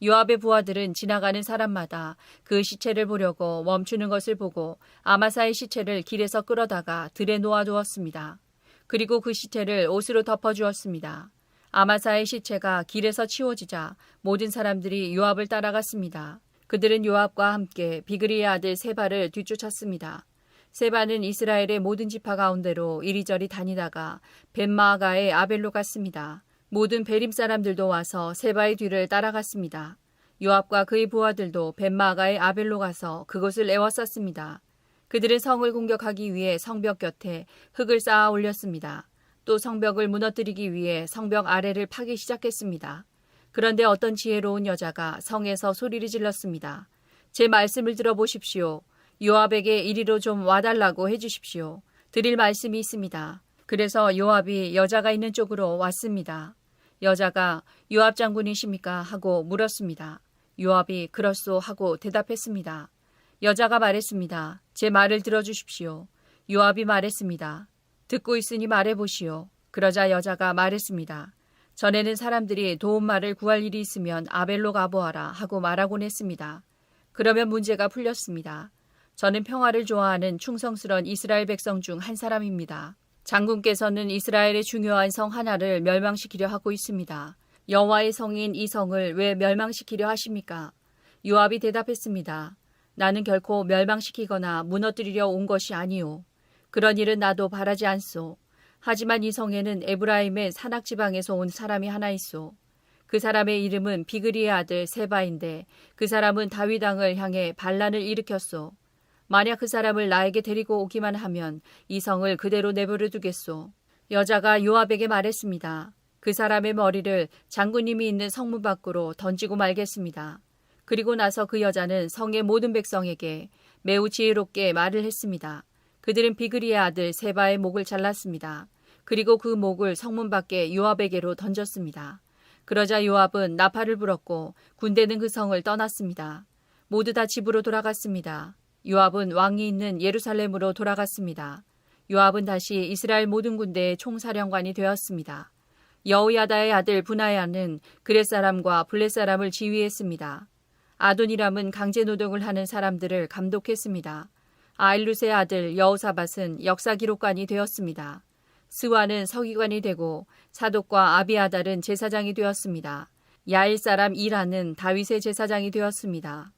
요압의 부하들은 지나가는 사람마다 그 시체를 보려고 멈추는 것을 보고 아마사의 시체를 길에서 끌어다가 들에 놓아두었습니다. 그리고 그 시체를 옷으로 덮어주었습니다. 아마사의 시체가 길에서 치워지자 모든 사람들이 요압을 따라갔습니다. 그들은 요압과 함께 비그리의 아들 세바를 뒤쫓았습니다. 세바는 이스라엘의 모든 지파 가운데로 이리저리 다니다가 벳마아가의 아벨로 갔습니다. 모든 베림 사람들도 와서 세바의 뒤를 따라갔습니다. 요압과 그의 부하들도 벳마아가의 아벨로 가서 그곳을 에워쌌습니다. 그들은 성을 공격하기 위해 성벽 곁에 흙을 쌓아 올렸습니다. 또 성벽을 무너뜨리기 위해 성벽 아래를 파기 시작했습니다. 그런데 어떤 지혜로운 여자가 성에서 소리를 질렀습니다. 제 말씀을 들어보십시오. 요압에게 이리로 좀 와달라고 해주십시오. 드릴 말씀이 있습니다. 그래서 요압이 여자가 있는 쪽으로 왔습니다. 여자가 요압 장군이십니까? 하고 물었습니다. 요압이 그렇소 하고 대답했습니다. 여자가 말했습니다. 제 말을 들어주십시오. 요압이 말했습니다. 듣고 있으니 말해보시오. 그러자 여자가 말했습니다. 전에는 사람들이 도움말을 구할 일이 있으면 아벨로 가보아라 하고 말하곤 했습니다. 그러면 문제가 풀렸습니다. 저는 평화를 좋아하는 충성스런 이스라엘 백성 중 한 사람입니다. 장군께서는 이스라엘의 중요한 성 하나를 멸망시키려 하고 있습니다. 여호와의 성인 이 성을 왜 멸망시키려 하십니까? 요압이 대답했습니다. 나는 결코 멸망시키거나 무너뜨리려 온 것이 아니오. 그런 일은 나도 바라지 않소. 하지만 이 성에는 에브라임의 산악지방에서 온 사람이 하나 있소. 그 사람의 이름은 비그리의 아들 세바인데 그 사람은 다윗 왕을 향해 반란을 일으켰소. 만약 그 사람을 나에게 데리고 오기만 하면 이 성을 그대로 내버려 두겠소. 여자가 요압에게 말했습니다. 그 사람의 머리를 장군님이 있는 성문 밖으로 던지고 말겠습니다. 그리고 나서 그 여자는 성의 모든 백성에게 매우 지혜롭게 말을 했습니다. 그들은 비그리의 아들 세바의 목을 잘랐습니다. 그리고 그 목을 성문 밖에 요압에게로 던졌습니다. 그러자 요압은 나팔을 불었고 군대는 그 성을 떠났습니다. 모두 다 집으로 돌아갔습니다. 요압은 왕이 있는 예루살렘으로 돌아갔습니다. 요압은 다시 이스라엘 모든 군대의 총사령관이 되었습니다. 여호야다의 아들 브나야는 그렛 사람과 블렛 사람을 지휘했습니다. 아도니람은 강제 노동을 하는 사람들을 감독했습니다. 아일룻의 아들 여호사밧은 역사기록관이 되었습니다. 스와는 서기관이 되고 사독과 아비아달은 제사장이 되었습니다. 야일 사람 이라는 다윗의 제사장이 되었습니다.